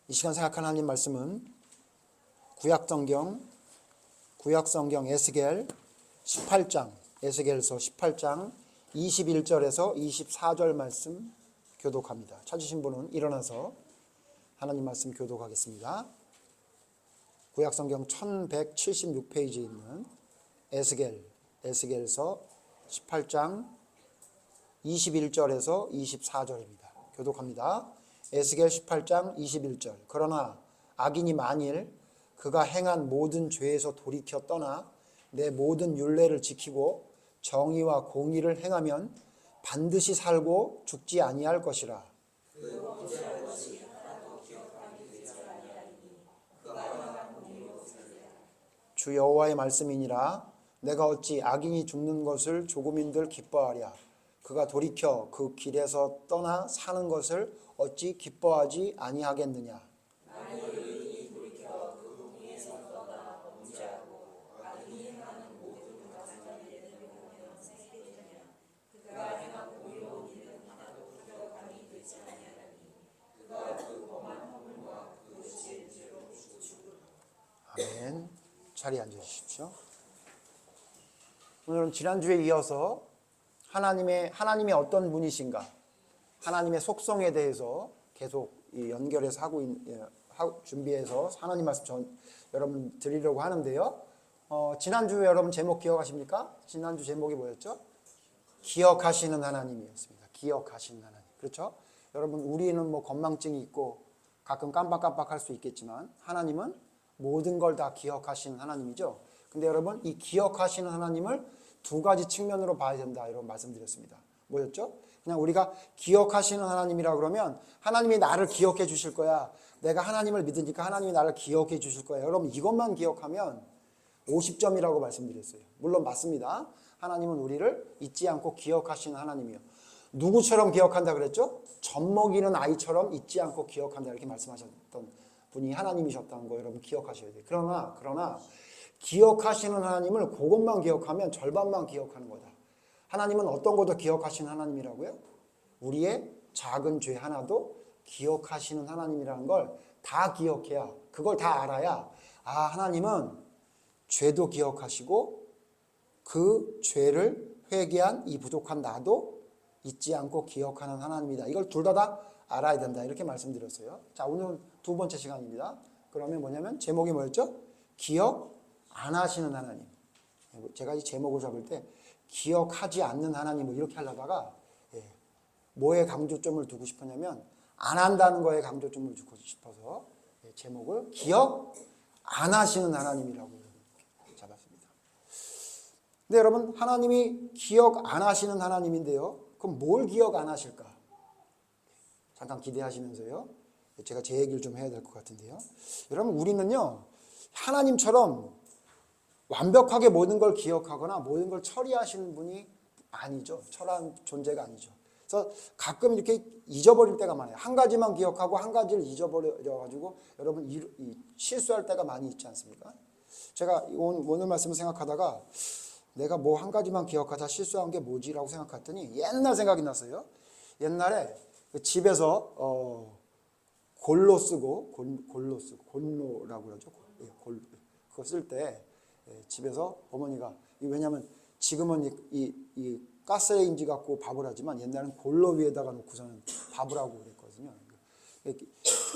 이 시간 생각할 하나님 말씀은 구약성경 에스겔 18장, 에스겔서 18장 21절에서 24절 말씀 교독합니다. 찾으신 분은 일어나서 하나님 말씀 교독하겠습니다. 구약성경 1176페이지에 있는 에스겔서 18장 21절에서 24절입니다. 교독합니다. 에스겔 18장 21절. 그러나 악인이 만일 그가 행한 모든 죄에서 돌이켜 떠나 내 모든 율례를 지키고 정의와 공의를 행하면 반드시 살고 죽지 아니할 것이라. 주 여호와의 말씀이니라. 내가 어찌 악인이 죽는 것을 조금인들 기뻐하랴. 그가 돌이켜 그 길에서 떠나 사는 것을 어찌 기뻐하지 아니하겠느냐. 아멘. 자리에 앉으십시오. 오늘은 지난주에 이어서 하나님이 어떤 분이신가, 하나님의 속성에 대해서 계속 연결해서 준비해서 하나님 말씀 여러분 드리려고 하는데요. 지난주 여러분 제목 기억하십니까? 지난주 제목이 뭐였죠? 기억하시는 하나님이었습니다. 기억하시는 하나님. 그렇죠? 여러분, 우리는 뭐 건망증이 있고 가끔 깜빡깜빡할 수 있겠지만 하나님은 모든 걸 다 기억하시는 하나님이죠. 근데 여러분, 이 기억하시는 하나님을 두 가지 측면으로 봐야 된다, 이런 말씀드렸습니다. 뭐였죠? 그냥 우리가 기억하시는 하나님이라 그러면 하나님이 나를 기억해 주실 거야. 내가 하나님을 믿으니까 하나님이 나를 기억해 주실 거야. 여러분, 이것만 기억하면 50점이라고 말씀드렸어요. 물론 맞습니다. 하나님은 우리를 잊지 않고 기억하시는 하나님이요. 누구처럼 기억한다 그랬죠? 젖먹이는 아이처럼 잊지 않고 기억한다, 이렇게 말씀하셨던 분이 하나님이셨다는 거 여러분 기억하셔야 돼요. 그러나 기억하시는 하나님을 그것만 기억하면 절반만 기억하는 거다. 하나님은 어떤 것도 기억하시는 하나님이라고요? 우리의 작은 죄 하나도 기억하시는 하나님이라는 걸 다 기억해야, 그걸 다 알아야, 하나님은 죄도 기억하시고 그 죄를 회개한 이 부족한 나도 잊지 않고 기억하는 하나님이다. 이걸 둘 다 알아야 된다, 이렇게 말씀드렸어요. 자, 오늘은 두 번째 시간입니다. 그러면 뭐냐면 제목이 뭐였죠? 기억 안 하시는 하나님. 제가 이 제목을 잡을 때 기억하지 않는 하나님 뭐 이렇게 하려다가 뭐에 강조점을 두고 싶었냐면 안 한다는 거에 강조점을 두고 싶어서 제목을 기억 안 하시는 하나님이라고 잡았습니다. 근데 여러분, 하나님이 기억 안 하시는 하나님인데요. 그럼 뭘 기억 안 하실까? 잠깐 기대하시면서요. 제가 제 얘기를 좀 해야 될 것 같은데요. 여러분, 우리는요, 하나님처럼 완벽하게 모든 걸 기억하거나 모든 걸 처리하시는 분이 아니죠. 철한 존재가 아니죠. 그래서 가끔 이렇게 잊어버릴 때가 많아요. 한 가지만 기억하고 한 가지를 잊어버려가지고 여러분 실수할 때가 많이 있지 않습니까? 제가 오늘 말씀을 생각하다가 내가 뭐 한 가지만 기억하다 실수한 게 뭐지라고 생각했더니 옛날 생각이 났어요. 옛날에 집에서 골로 쓰고 곤로라고 그러죠. 그거 쓸 때 집에서 어머니가, 왜냐하면 지금은 이 가스레인지 갖고 밥을 하지만 옛날에는 골로 위에다가 놓고서는 밥을 하고 그랬거든요.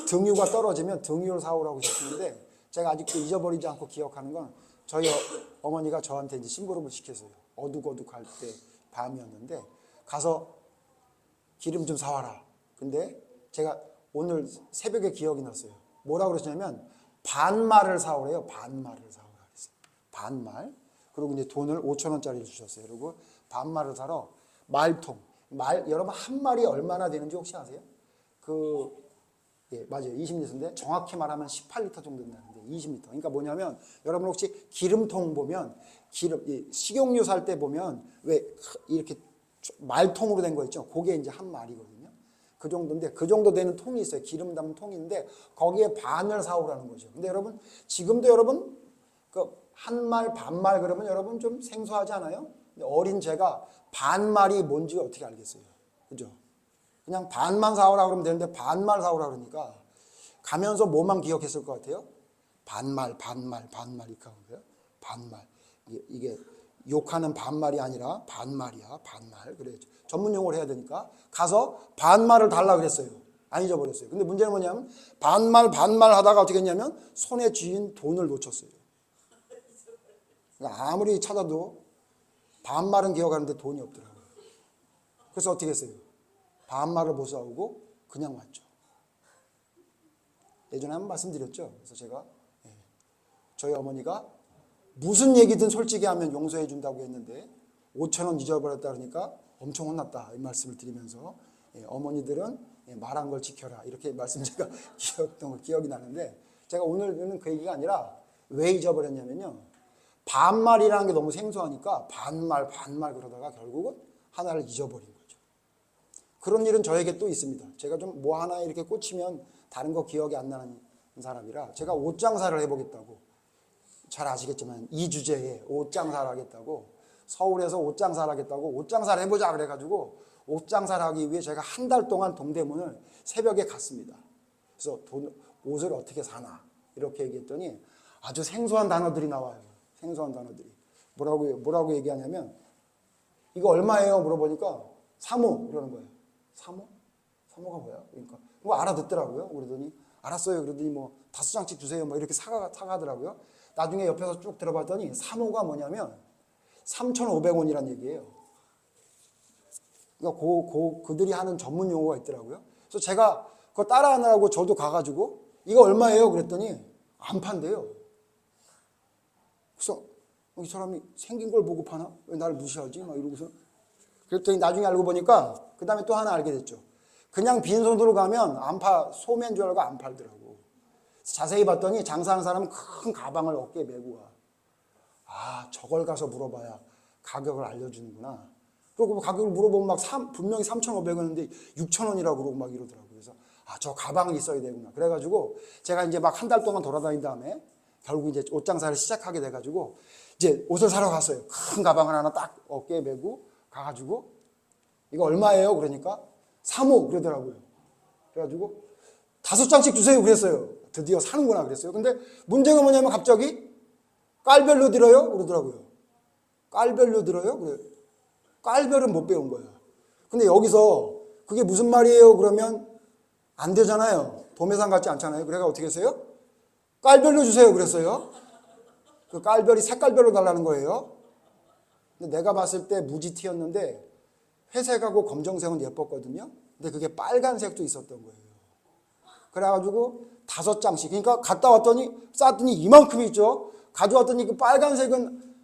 등유가 떨어지면 등유를 사오라고 시키는데 제가 아직도 잊어버리지 않고 기억하는 건 저희 어머니가 저한테 이제 심부름을 시켰어요. 어둑어둑할 때 밤이었는데 가서 기름 좀 사와라. 근데 제가 오늘 새벽에 기억이 났어요. 뭐라고 그러시냐면 반말을 사오래요. 반말을 사오라 그랬어요. 반말. 그리고 이제 돈을 5,000원짜리를 주셨어요. 그리고 반말을 사러 말통. 여러분, 한 말이 얼마나 되는지 혹시 아세요? 맞아요. 20리터인데 정확히 말하면 18리터 정도 된다는데 20리터. 그러니까 뭐냐면 여러분 혹시 기름통 보면 식용유 살 때 보면 왜 이렇게 말통으로 된 거 있죠? 그게 이제 한 말이거든요. 그 정도인데 그 정도 되는 통이 있어요. 기름 담은 통인데 거기에 반을 사오라는 거죠. 근데 여러분, 지금도 여러분 한 말 반말 그러면 여러분 좀 생소하지 않아요? 어린 제가 반말이 뭔지 어떻게 알겠어요? 그죠? 그냥 반만 사오라 그러면 되는데 반말 사오라 그러니까 가면서 뭐만 기억했을 것 같아요? 반말 이렇게 하는 거예요. 반말. 이게 욕하는 반말이 아니라 반말이야. 반말. 그래. 전문 용어를 해야 되니까 가서 반말을 달라 그랬어요. 안 잊어버렸어요. 근데 문제는 뭐냐면 반말 하다가 어떻게 했냐면 손에 쥐인 돈을 놓쳤어요. 그러니까 아무리 찾아도 반말은 기억하는데 돈이 없더라고요. 그래서 어떻게 했어요? 반말을 못 싸우고 그냥 왔죠. 예전에 한번 말씀드렸죠. 그래서 제가 저희 어머니가 무슨 얘기든 솔직히 하면 용서해 준다고 했는데 5,000원 잊어버렸다 그러니까 엄청 혼났다 이 말씀을 드리면서 어머니들은 말한 걸 지켜라 이렇게 말씀 제가 기억이 나는데 제가 오늘은 그 얘기가 아니라 왜 잊어버렸냐면요. 반말이라는 게 너무 생소하니까 반말 그러다가 결국은 하나를 잊어버린 거죠. 그런 일은 저에게 또 있습니다. 제가 좀 뭐 하나 이렇게 꽂히면 다른 거 기억이 안 나는 사람이라 제가 옷장사를 해보겠다고 잘 아시겠지만 이 주제에 옷장사를 하겠다고 서울에서 옷장사를 하겠다고 옷장사를 해보자 그래가지고 옷장사를 하기 위해 제가 한 달 동안 동대문을 새벽에 갔습니다. 그래서 옷을 어떻게 사나 이렇게 얘기했더니 아주 생소한 단어들이 나와요. 생소한 단어들이 뭐라고 얘기하냐면 이거 얼마예요? 물어보니까 사모 이러는 거예요. 사모가 뭐야? 그러니까 그거 알아듣더라고요. 그러더니 알았어요. 그러더니 뭐 5장씩 주세요. 뭐 이렇게 사가더라고요. 나중에 옆에서 쭉 들어봤더니 사모가 뭐냐면 3,500원이란 얘기예요. 그러니까 그들이 하는 전문 용어가 있더라고요. 그래서 제가 그거 따라하느라고 저도 가가지고 이거 얼마예요? 그랬더니 안 판대요. 그래서 이 사람이 생긴 걸 보고 파나? 왜 나를 무시하지? 막 이러고서 그랬더니 나중에 알고 보니까 그 다음에 또 하나 알게 됐죠. 그냥 빈손으로 가면 소매인 줄 알고 안 팔더라고. 자세히 봤더니 장사하는 사람은 큰 가방을 어깨에 메고 와. 아, 저걸 가서 물어봐야 가격을 알려주는구나. 그리고 가격을 물어보면 분명히 3,500원인데 6,000원이라고 그러고 막 이러더라고요. 그래서 저 가방은 있어야 되구나. 그래가지고 제가 이제 막 한 달 동안 돌아다닌 다음에 결국 이제 옷장사를 시작하게 돼가지고 이제 옷을 사러 갔어요. 큰 가방을 하나 딱 어깨에 메고 가가지고 이거 얼마예요? 그러니까 3호 그러더라고요. 그래가지고 5장씩 주세요 그랬어요. 드디어 사는구나 그랬어요. 근데 문제가 뭐냐면 갑자기 깔별로 들어요? 그러더라고요. 깔별로 들어요? 그래. 깔별은 못 배운 거야. 근데 여기서 그게 무슨 말이에요? 그러면 안 되잖아요. 도매상 같지 않잖아요. 그래가 어떻게 했어요? 깔별로 주세요 그랬어요. 그 깔별이 색깔별로 달라는 거예요. 근데 내가 봤을 때 무지티였는데 회색하고 검정색은 예뻤거든요. 근데 그게 빨간색도 있었던 거예요. 그래가지고 5장씩. 그러니까 갔다 왔더니 쌌더니 이만큼 있죠. 가져왔더니 그 빨간색은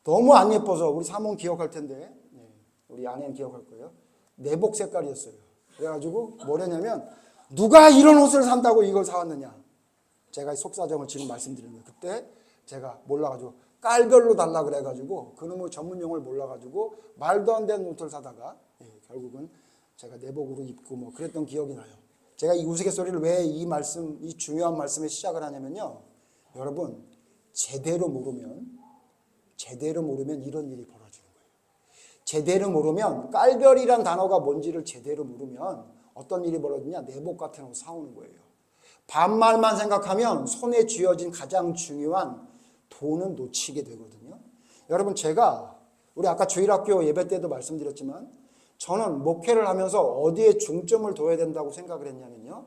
너무 안 예뻐서 우리 사모는 기억할 텐데 우리 아내는 기억할 거예요. 내복 색깔이었어요. 그래가지고 뭐랬냐면 누가 이런 옷을 산다고 이걸 사왔느냐. 제가 속사정을 지금 말씀드리는 거예요. 그때 제가 몰라가지고 깔별로 달라 그래가지고 그놈의 전문 용어를 몰라가지고 말도 안 되는 옷을 사다가 결국은 제가 내복으로 입고 뭐 그랬던 기억이 나요. 제가 이 우스갯소리를 왜 이 중요한 말씀에 시작을 하냐면요. 여러분 제대로 모르면 이런 일이 벌어지는 거예요. 제대로 모르면 깔별이란 단어가 뭔지를 제대로 모르면 어떤 일이 벌어지냐. 내복 같은 옷 사오는 거예요. 반말만 생각하면 손에 쥐어진 가장 중요한 돈은 놓치게 되거든요. 여러분 우리 아까 주일학교 예배 때도 말씀드렸지만 저는 목회를 하면서 어디에 중점을 둬야 된다고 생각을 했냐면요.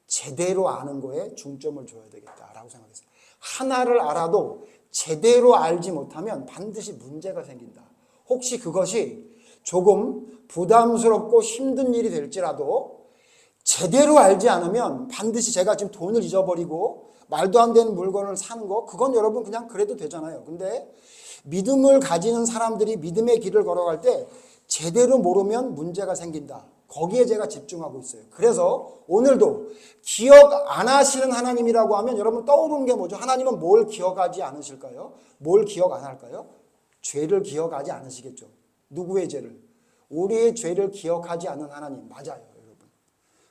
제대로 아는 거에 중점을 줘야 되겠다라고 생각했어요. 하나를 알아도 제대로 알지 못하면 반드시 문제가 생긴다. 혹시 그것이 조금 부담스럽고 힘든 일이 될지라도 제대로 알지 않으면 반드시 제가 지금 돈을 잊어버리고 말도 안 되는 물건을 사는 거 그건 여러분 그냥 그래도 되잖아요. 근데 믿음을 가지는 사람들이 믿음의 길을 걸어갈 때 제대로 모르면 문제가 생긴다. 거기에 제가 집중하고 있어요. 그래서 오늘도 기억 안 하시는 하나님이라고 하면 여러분 떠오르는 게 뭐죠? 하나님은 뭘 기억하지 않으실까요? 뭘 기억 안 할까요? 죄를 기억하지 않으시겠죠. 누구의 죄를? 우리의 죄를 기억하지 않는 하나님. 맞아요, 여러분.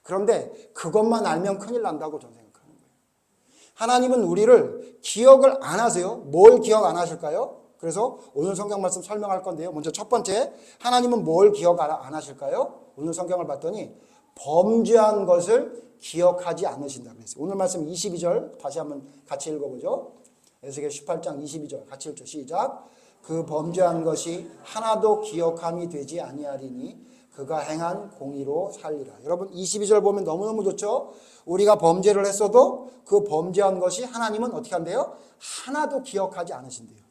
그런데 그것만 알면 큰일 난다고 저는 생각하는 거예요. 하나님은 우리를 기억을 안 하세요. 뭘 기억 안 하실까요? 그래서 오늘 성경 말씀 설명할 건데요. 먼저 첫 번째, 하나님은 뭘 기억 안 하실까요? 오늘 성경을 봤더니 범죄한 것을 기억하지 않으신다 그랬어요. 오늘 말씀 22절 다시 한번 같이 읽어보죠. 에스겔 18장 22절 같이 읽죠. 시작. 그 범죄한 것이 하나도 기억함이 되지 아니하리니 그가 행한 공의로 살리라. 여러분 22절 보면 너무너무 좋죠. 우리가 범죄를 했어도 그 범죄한 것이 하나님은 어떻게 한대요? 하나도 기억하지 않으신대요.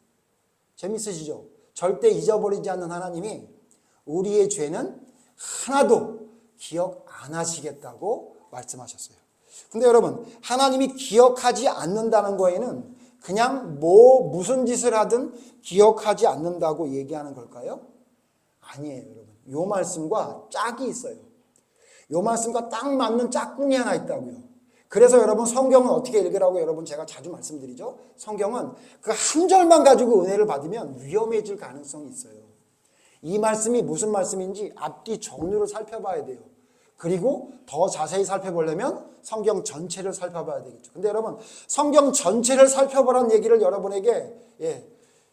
재밌으시죠? 절대 잊어버리지 않는 하나님이 우리의 죄는 하나도 기억 안 하시겠다고 말씀하셨어요. 근데 여러분 하나님이 기억하지 않는다는 거에는 그냥 무슨 짓을 하든 기억하지 않는다고 얘기하는 걸까요? 아니에요, 여러분. 요 말씀과 짝이 있어요. 요 말씀과 딱 맞는 짝꿍이 하나 있다고요. 그래서 여러분 성경은 어떻게 읽으라고 여러분 제가 자주 말씀드리죠. 성경은 그 한 절만 가지고 은혜를 받으면 위험해질 가능성이 있어요. 이 말씀이 무슨 말씀인지 앞뒤 정리를 살펴봐야 돼요. 그리고 더 자세히 살펴보려면 성경 전체를 살펴봐야 되겠죠. 근데 여러분 성경 전체를 살펴보라는 얘기를 여러분에게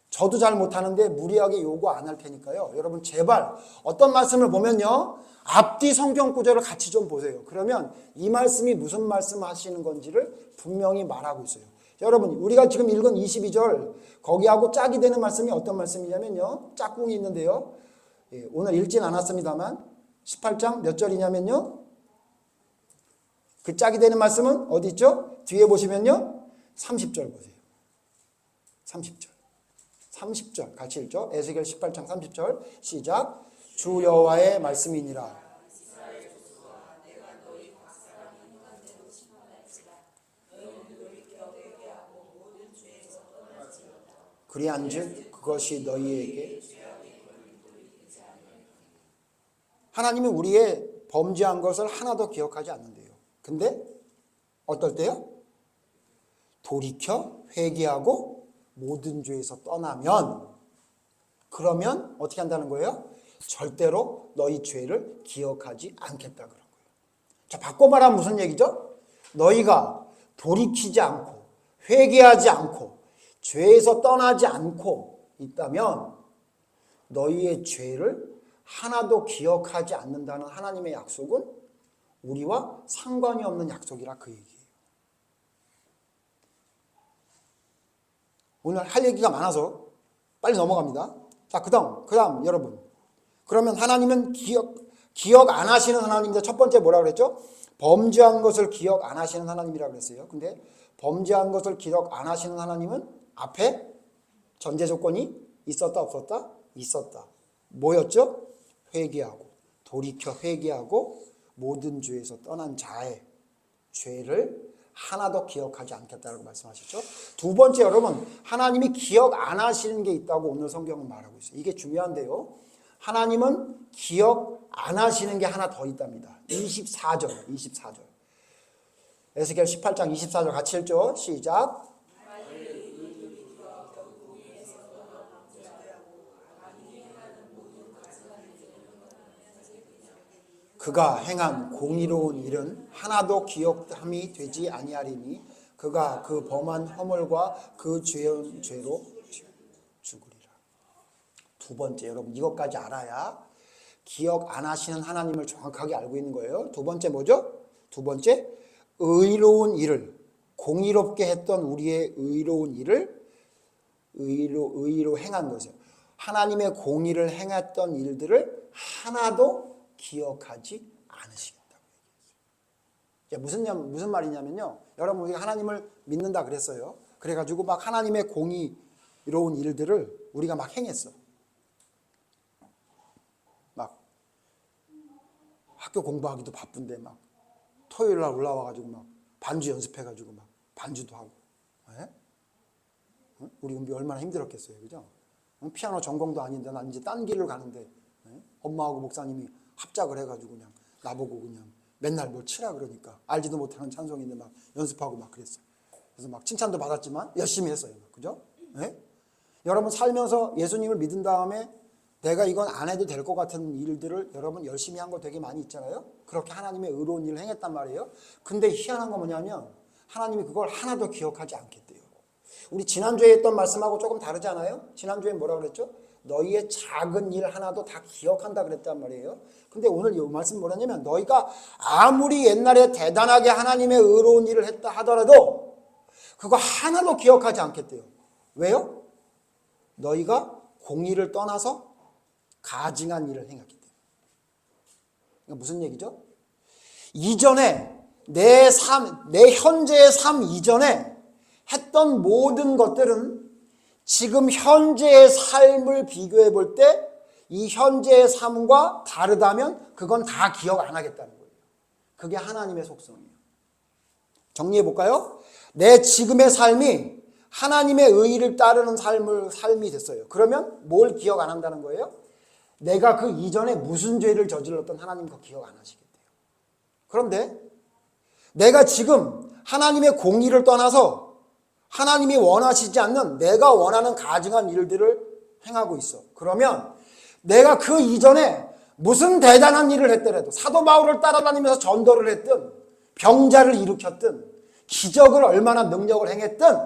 저도 잘 못하는데 무리하게 요구 안 할 테니까요. 여러분 제발 어떤 말씀을 보면요. 앞뒤 성경 구절을 같이 좀 보세요. 그러면 이 말씀이 무슨 말씀 하시는 건지를 분명히 말하고 있어요. 여러분 우리가 지금 읽은 22절 거기하고 짝이 되는 말씀이 어떤 말씀이냐면요. 짝꿍이 있는데요. 오늘 읽진 않았습니다만 18장 몇 절이냐면요. 그 짝이 되는 말씀은 어디 있죠? 뒤에 보시면요. 30절 보세요. 30절 같이 읽죠. 에스겔 18장 30절 시작. 주 여호와의 말씀이니라. 그리한즉 그것이 너희에게 하나님이 우리의 범죄한 것을 하나도 기억하지 않는데요. 근데 어떨 때요? 돌이켜 회개하고 모든 죄에서 떠나면 그러면 어떻게 한다는 거예요? 절대로 너희 죄를 기억하지 않겠다 그런 거예요. 자, 바꿔 말하면 무슨 얘기죠? 너희가 돌이키지 않고 회개하지 않고 죄에서 떠나지 않고 있다면 너희의 죄를 하나도 기억하지 않는다는 하나님의 약속은 우리와 상관이 없는 약속이라 그 얘기예요. 오늘 할 얘기가 많아서 빨리 넘어갑니다. 자, 그 다음 여러분. 그러면 하나님은 기억 안 하시는 하나님인데 첫 번째 뭐라고 그랬죠? 범죄한 것을 기억 안 하시는 하나님이라고 그랬어요. 근데 범죄한 것을 기억 안 하시는 하나님은 앞에 전제 조건이 있었다 없었다? 있었다. 뭐였죠? 회개하고 돌이켜 회개하고 모든 죄에서 떠난 자의 죄를 하나도 기억하지 않겠다라고 말씀하셨죠. 두 번째 여러분 하나님이 기억 안 하시는 게 있다고 오늘 성경은 말하고 있어요. 이게 중요한데요. 하나님은 기억 안 하시는 게 하나 더 있답니다. 24절 에스겔 18장 24절 같이 읽죠. 시작. 그가 행한 공의로운 일은 하나도 기억함이 되지 아니하리니 그가 그 범한 허물과 그 죄온 죄로 죽으리라. 두 번째 여러분 이것까지 알아야 기억 안 하시는 하나님을 정확하게 알고 있는 거예요. 두 번째 뭐죠? 두 번째 의로운 일을 공의롭게 했던 우리의 의로운 일을 의로 행한 것이에요. 하나님의 공의를 행했던 일들을 하나도 기억하지 않으시겠다고 얘기했어요. 무슨 말이냐면요. 여러분 우리가 하나님을 믿는다 그랬어요. 그래가지고 막 하나님의 공의로운 일들을 우리가 막 행했어. 막 학교 공부하기도 바쁜데 막 토요일 날 올라와가지고 막 반주 연습해가지고 막 반주도 하고. 네? 우리 은비 얼마나 힘들었겠어요, 그죠? 피아노 전공도 아닌데 난 이제 딴 길을 가는데 네? 엄마하고 목사님이 합작을 해가지고 그냥 나보고 그냥 맨날 뭘 치라 그러니까 알지도 못하는 찬송인데 막 연습하고 막 그랬어요. 그래서 막 칭찬도 받았지만 열심히 했어요. 그죠? 네? 여러분 살면서 예수님을 믿은 다음에 내가 이건 안 해도 될 것 같은 일들을 여러분 열심히 한 거 되게 많이 있잖아요. 그렇게 하나님의 의로운 일을 행했단 말이에요. 근데 희한한 거 뭐냐면 하나님이 그걸 하나도 기억하지 않겠대요. 우리 지난주에 했던 말씀하고 조금 다르잖아요. 지난주에 뭐라고 그랬죠? 너희의 작은 일 하나도 다 기억한다 그랬단 말이에요. 근데 오늘 이 말씀 뭐라냐면 너희가 아무리 옛날에 대단하게 하나님의 의로운 일을 했다 하더라도 그거 하나도 기억하지 않겠대요. 왜요? 너희가 공의를 떠나서 가증한 일을 행했기 때문에. 그러니까 무슨 얘기죠? 이전에 내 현재의 삶 이전에 했던 모든 것들은 지금 현재의 삶을 비교해 볼 때 이 현재의 삶과 다르다면 그건 다 기억 안 하겠다는 거예요. 그게 하나님의 속성이에요. 정리해 볼까요? 내 지금의 삶이 하나님의 의의를 따르는 삶이 됐어요. 그러면 뭘 기억 안 한다는 거예요? 내가 그 이전에 무슨 죄를 저질렀던 하나님 그거 기억 안 하시겠대요. 그런데 내가 지금 하나님의 공의를 떠나서 하나님이 원하시지 않는 내가 원하는 가증한 일들을 행하고 있어. 그러면 내가 그 이전에 무슨 대단한 일을 했더라도 사도 바울을 따라다니면서 전도를 했든 병자를 일으켰든 기적을 얼마나 능력을 행했든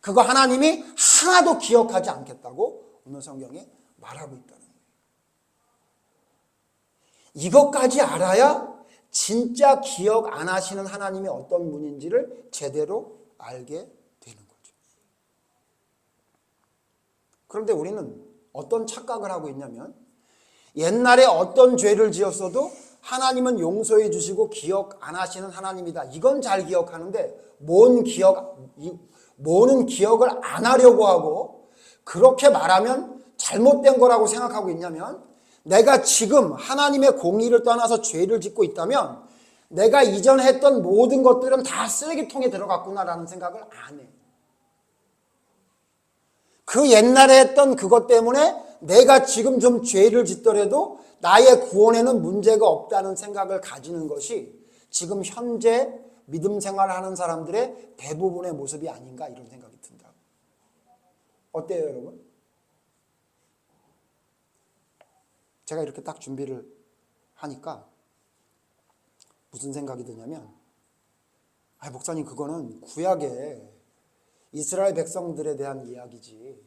그거 하나님이 하나도 기억하지 않겠다고 오늘 성경에 말하고 있다는 거예요. 이것까지 알아야 진짜 기억 안 하시는 하나님이 어떤 분인지를 제대로 알게 되는 거죠. 그런데 우리는 어떤 착각을 하고 있냐면 옛날에 어떤 죄를 지었어도 하나님은 용서해 주시고 기억 안 하시는 하나님이다. 이건 잘 기억하는데 뭐는 기억을 안 하려고 하고 그렇게 말하면 잘못된 거라고 생각하고 있냐면 내가 지금 하나님의 공의를 떠나서 죄를 짓고 있다면 내가 이전에 했던 모든 것들은 다 쓰레기통에 들어갔구나라는 생각을 안 해. 그 옛날에 했던 그것 때문에 내가 지금 좀 죄를 짓더라도 나의 구원에는 문제가 없다는 생각을 가지는 것이 지금 현재 믿음 생활을 하는 사람들의 대부분의 모습이 아닌가 이런 생각이 든다. 어때요, 여러분? 제가 이렇게 딱 준비를 하니까 무슨 생각이 드냐면 목사님 그거는 구약의 이스라엘 백성들에 대한 이야기지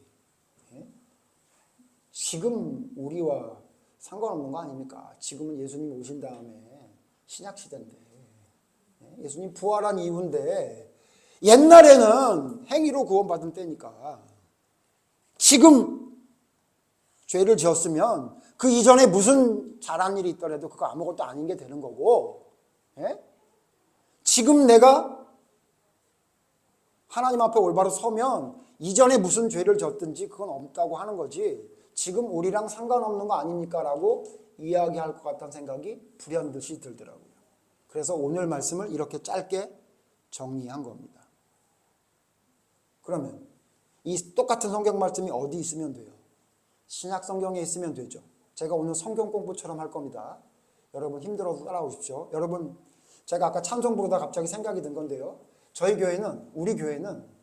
지금 우리와 상관없는 거 아닙니까? 지금은 예수님 오신 다음에 신약시대인데 예수님 부활한 이후인데 옛날에는 행위로 구원받은 때니까 지금 죄를 지었으면 그 이전에 무슨 잘한 일이 있더라도 그거 아무것도 아닌 게 되는 거고 지금 내가 하나님 앞에 올바로 서면 이전에 무슨 죄를 졌든지 그건 없다고 하는 거지 지금 우리랑 상관없는 거 아닙니까? 라고 이야기할 것 같다는 생각이 불현듯이 들더라고요. 그래서 오늘 말씀을 이렇게 짧게 정리한 겁니다. 그러면 이 똑같은 성경 말씀이 어디 있으면 돼요? 신약 성경에 있으면 되죠. 제가 오늘 성경 공부처럼 할 겁니다. 여러분 힘들어도 따라오십시오. 여러분 제가 아까 찬송 부르다 갑자기 생각이 든 건데요. 우리 교회는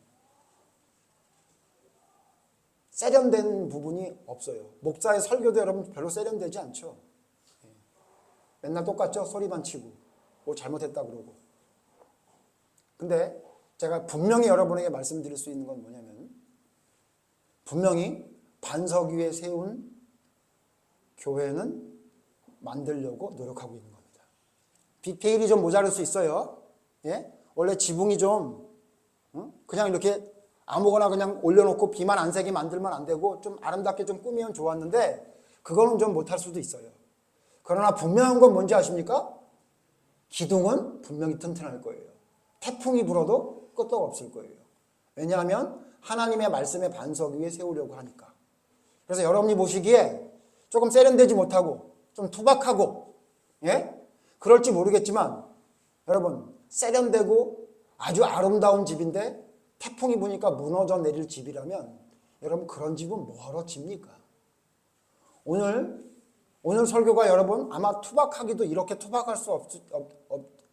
세련된 부분이 없어요. 목사의 설교도 여러분 별로 세련되지 않죠. 맨날 똑같죠? 소리만 치고 뭐 잘못했다 그러고. 근데 제가 분명히 여러분에게 말씀드릴 수 있는 건 뭐냐면 분명히 반석 위에 세운 교회는 만들려고 노력하고 있는 겁니다. 디테일이 좀 모자랄 수 있어요. 원래 지붕이 좀 그냥 이렇게 아무거나 그냥 올려놓고 비만 안 새게 만들면 안 되고 좀 아름답게 좀 꾸미면 좋았는데 그거는 좀 못할 수도 있어요. 그러나 분명한 건 뭔지 아십니까? 기둥은 분명히 튼튼할 거예요. 태풍이 불어도 끄떡 없을 거예요. 왜냐하면 하나님의 말씀의 반석 위에 세우려고 하니까. 그래서 여러분이 보시기에 조금 세련되지 못하고 좀 투박하고 그럴지 모르겠지만 여러분 세련되고 아주 아름다운 집인데 태풍이 부니까 무너져 내릴 집이라면 여러분 그런 집은 뭐하러 집니까? 오늘 설교가 여러분 아마 투박하기도 이렇게 투박할 수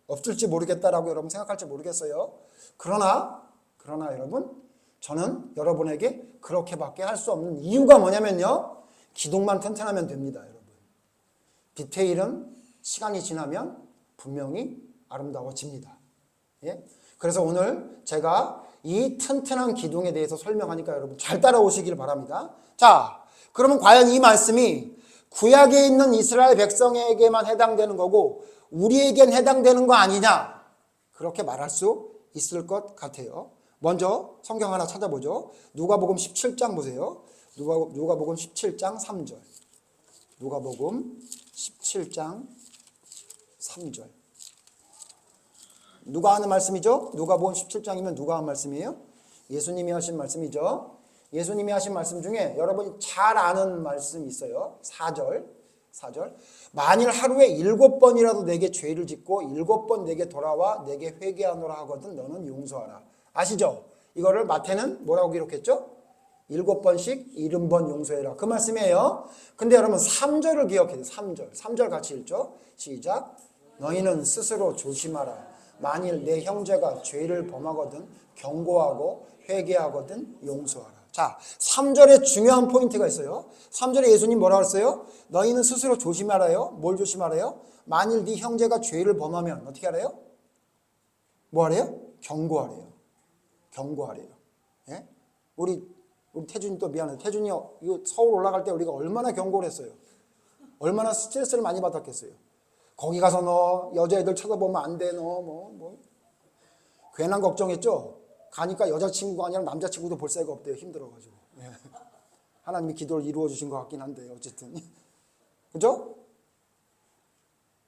없을지 모르겠다라고 여러분 생각할지 모르겠어요. 그러나 여러분 저는 여러분에게 그렇게밖에 할 수 없는 이유가 뭐냐면요. 기둥만 튼튼하면 됩니다. 여러분. 디테일은 시간이 지나면 분명히 아름다워집니다. 그래서 오늘 제가 이 튼튼한 기둥에 대해서 설명하니까 여러분 잘 따라오시길 바랍니다. 자, 그러면 과연 이 말씀이 구약에 있는 이스라엘 백성에게만 해당되는 거고 우리에겐 해당되는 거 아니냐? 그렇게 말할 수 있을 것 같아요. 먼저 성경 하나 찾아보죠. 누가복음 17장 보세요. 누가복음 17장 3절. 누가복음 17장 3절. 누가 하는 말씀이죠? 누가복음 17장이면 누가 한 말씀이에요? 예수님이 하신 말씀이죠. 예수님이 하신 말씀 중에 여러분이 잘 아는 말씀이 있어요. 4절. 만일 하루에 7번이라도 내게 죄를 짓고 7번 내게 돌아와 내게 회개하노라 하거든 너는 용서하라. 아시죠? 이거를 마태는 뭐라고 기록했죠? 7번씩 70번 용서해라. 그 말씀이에요. 근데 여러분 3절을 기억해야 돼요. 3절 같이 읽죠. 시작. 너희는 스스로 조심하라. 만일 내 형제가 죄를 범하거든 경고하고 회개하거든 용서하라. 자, 3절에 중요한 포인트가 있어요. 3절에 예수님 뭐라고 했어요? 너희는 스스로 조심하라요. 뭘 조심하라요? 만일 네 형제가 죄를 범하면 어떻게 하래요? 뭐 하래요? 경고하래요. 예? 우리 태준이 또 미안해. 태준이 이거 서울 올라갈 때 우리가 얼마나 경고를 했어요. 얼마나 스트레스를 많이 받았겠어요. 거기 가서 너 여자애들 쳐다보면 안 돼. 너 뭐 괜한 걱정했죠. 가니까 여자친구가 아니라 남자친구도 볼 새가 없대요. 힘들어가지고. 예. 하나님이 기도를 이루어 주신 것 같긴 한데 어쨌든. 그죠?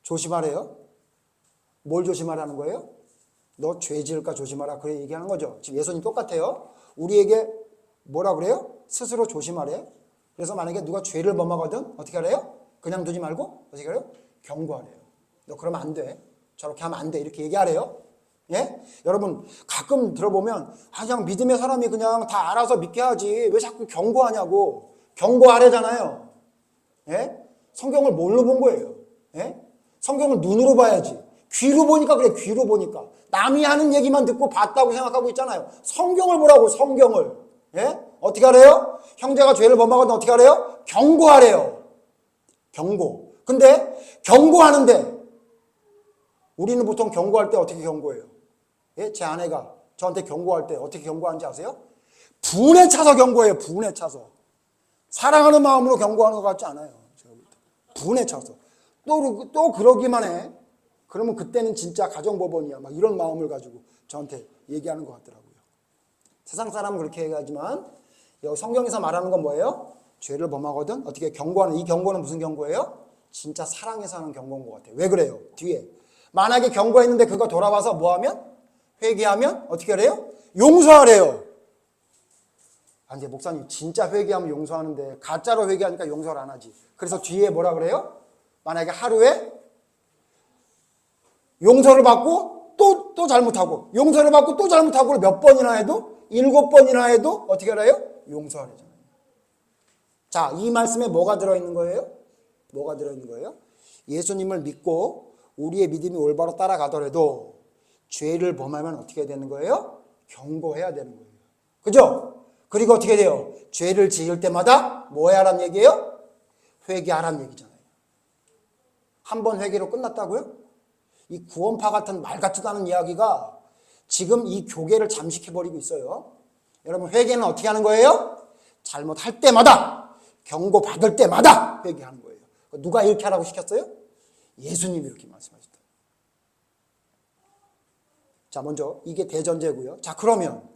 조심하래요. 뭘 조심하라는 거예요? 너 죄 지을까 조심하라. 그래 얘기하는 거죠. 지금 예수님 똑같아요. 우리에게 뭐라 그래요? 스스로 조심하래. 그래서 만약에 누가 죄를 범하거든 어떻게 하래요? 그냥 두지 말고 어떻게 하래요? 경고하래요. 너 그러면 안 돼. 저렇게 하면 안 돼. 이렇게 얘기하래요. 예? 여러분 가끔 들어보면 그냥 믿음의 사람이 그냥 다 알아서 믿게 하지 왜 자꾸 경고하냐고. 경고하래잖아요. 예? 성경을 뭘로 본 거예요? 예? 성경을 눈으로 봐야지. 귀로 보니까 그래. 귀로 보니까 남이 하는 얘기만 듣고 봤다고 생각하고 있잖아요. 성경을 보라고. 성경을. 예? 어떻게 하래요? 형제가 죄를 범하거든 어떻게 하래요? 경고하래요. 경고. 근데 경고하는데 우리는 보통 경고할 때 어떻게 경고해요? 예? 제 아내가 저한테 경고할 때 어떻게 경고하는지 아세요? 분에 차서 경고해요. 분에 차서. 사랑하는 마음으로 경고하는 것 같지 않아요. 분에 차서. 또 그러기만 해. 그러면 그때는 진짜 가정법원이야. 막 이런 마음을 가지고 저한테 얘기하는 것 같더라고요. 세상 사람은 그렇게 얘기하지만 여기 성경에서 말하는 건 뭐예요? 죄를 범하거든 어떻게 경고하는. 이 경고는 무슨 경고예요? 진짜 사랑해서 하는 경고인 것 같아요. 왜 그래요? 뒤에 만약에 경고했는데 그거 돌아와서 뭐하면? 회개하면 어떻게 하래요? 용서하래요. 아, 근데 목사님 진짜 회개하면 용서하는데 가짜로 회개하니까 용서를 안 하지. 그래서 뒤에 뭐라 그래요? 만약에 하루에 용서를 받고 또 잘못하고 용서를 받고 또 잘못하고 몇 번이나 해도 7번이나 해도 어떻게 하래요? 용서하래잖아요. 자, 이 말씀에 뭐가 들어있는 거예요? 뭐가 들어있는 거예요? 예수님을 믿고 우리의 믿음이 올바로 따라가더라도 죄를 범하면 어떻게 되는 거예요? 경고해야 되는 거예요. 그죠? 그리고 어떻게 돼요? 죄를 지을 때마다 뭐 해야란 얘기예요? 회개하란 얘기잖아요. 한 번 회개로 끝났다고요? 이 구원파 같은 말 같지도 않은 이야기가 지금 이 교계를 잠식해버리고 있어요. 여러분 회개는 어떻게 하는 거예요? 잘못할 때마다 경고받을 때마다 회개하는 거예요. 누가 이렇게 하라고 시켰어요? 예수님이 이렇게 말씀하셨다. 자, 먼저 이게 대전제고요. 자, 그러면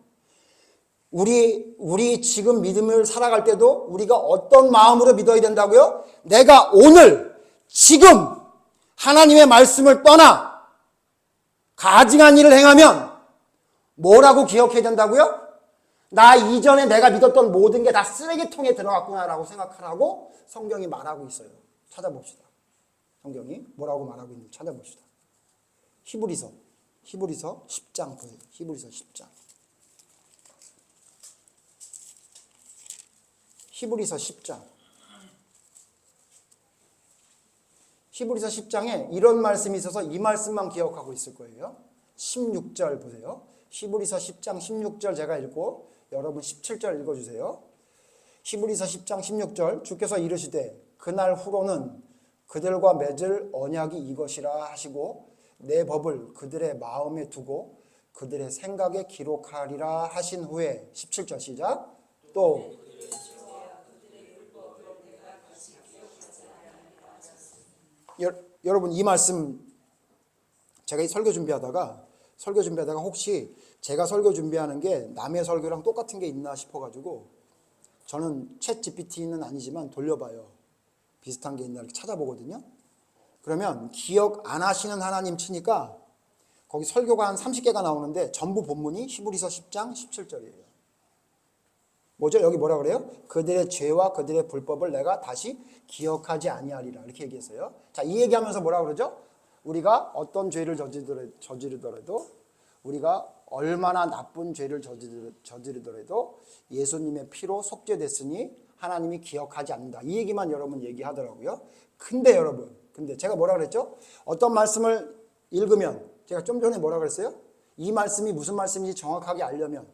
우리 지금 믿음을 살아갈 때도 우리가 어떤 마음으로 믿어야 된다고요? 내가 오늘 지금 하나님의 말씀을 떠나 가증한 일을 행하면 뭐라고 기억해야 된다고요? 나 이전에 내가 믿었던 모든 게 다 쓰레기통에 들어갔구나라고 생각하라고 성경이 말하고 있어요. 찾아봅시다. 성경이 뭐라고 말하고 있는지 찾아봅시다. 히브리서 10장 보세요. 히브리서 10장. 히브리서 10장. 히브리서 10장에 이런 말씀이 있어서 이 말씀만 기억하고 있을 거예요. 16절 보세요. 히브리서 10장 16절 제가 읽고 여러분 17절 읽어주세요. 히브리서 10장 16절 주께서 이르시되 그날 후로는 그들과 맺을 언약이 이것이라 하시고 내 법을 그들의 마음에 두고 그들의 생각에 기록하리라 하신 후에 17절 시작. 또 여러분 이 말씀 제가 이 설교 준비하다가 혹시 제가 설교 준비하는 게 남의 설교랑 똑같은 게 있나 싶어가지고 저는 챗 GPT는 아니지만 돌려봐요. 비슷한 게 있나 이렇게 찾아보거든요. 그러면 기억 안 하시는 하나님 치니까 거기 설교가 한 30개가 나오는데 전부 본문이 히브리서 10장 17절이에요. 뭐죠? 여기 뭐라 그래요? 그들의 죄와 그들의 불법을 내가 다시 기억하지 아니하리라 이렇게 얘기했어요. 자, 이 얘기하면서 뭐라 그러죠? 우리가 어떤 죄를 저지르더라도 우리가 얼마나 나쁜 죄를 저지르더라도 예수님의 피로 속죄됐으니 하나님이 기억하지 않는다. 이 얘기만 여러분 얘기하더라고요. 근데 여러분, 제가 뭐라 그랬죠? 어떤 말씀을 읽으면 제가 좀 전에 뭐라 그랬어요? 이 말씀이 무슨 말씀인지 정확하게 알려면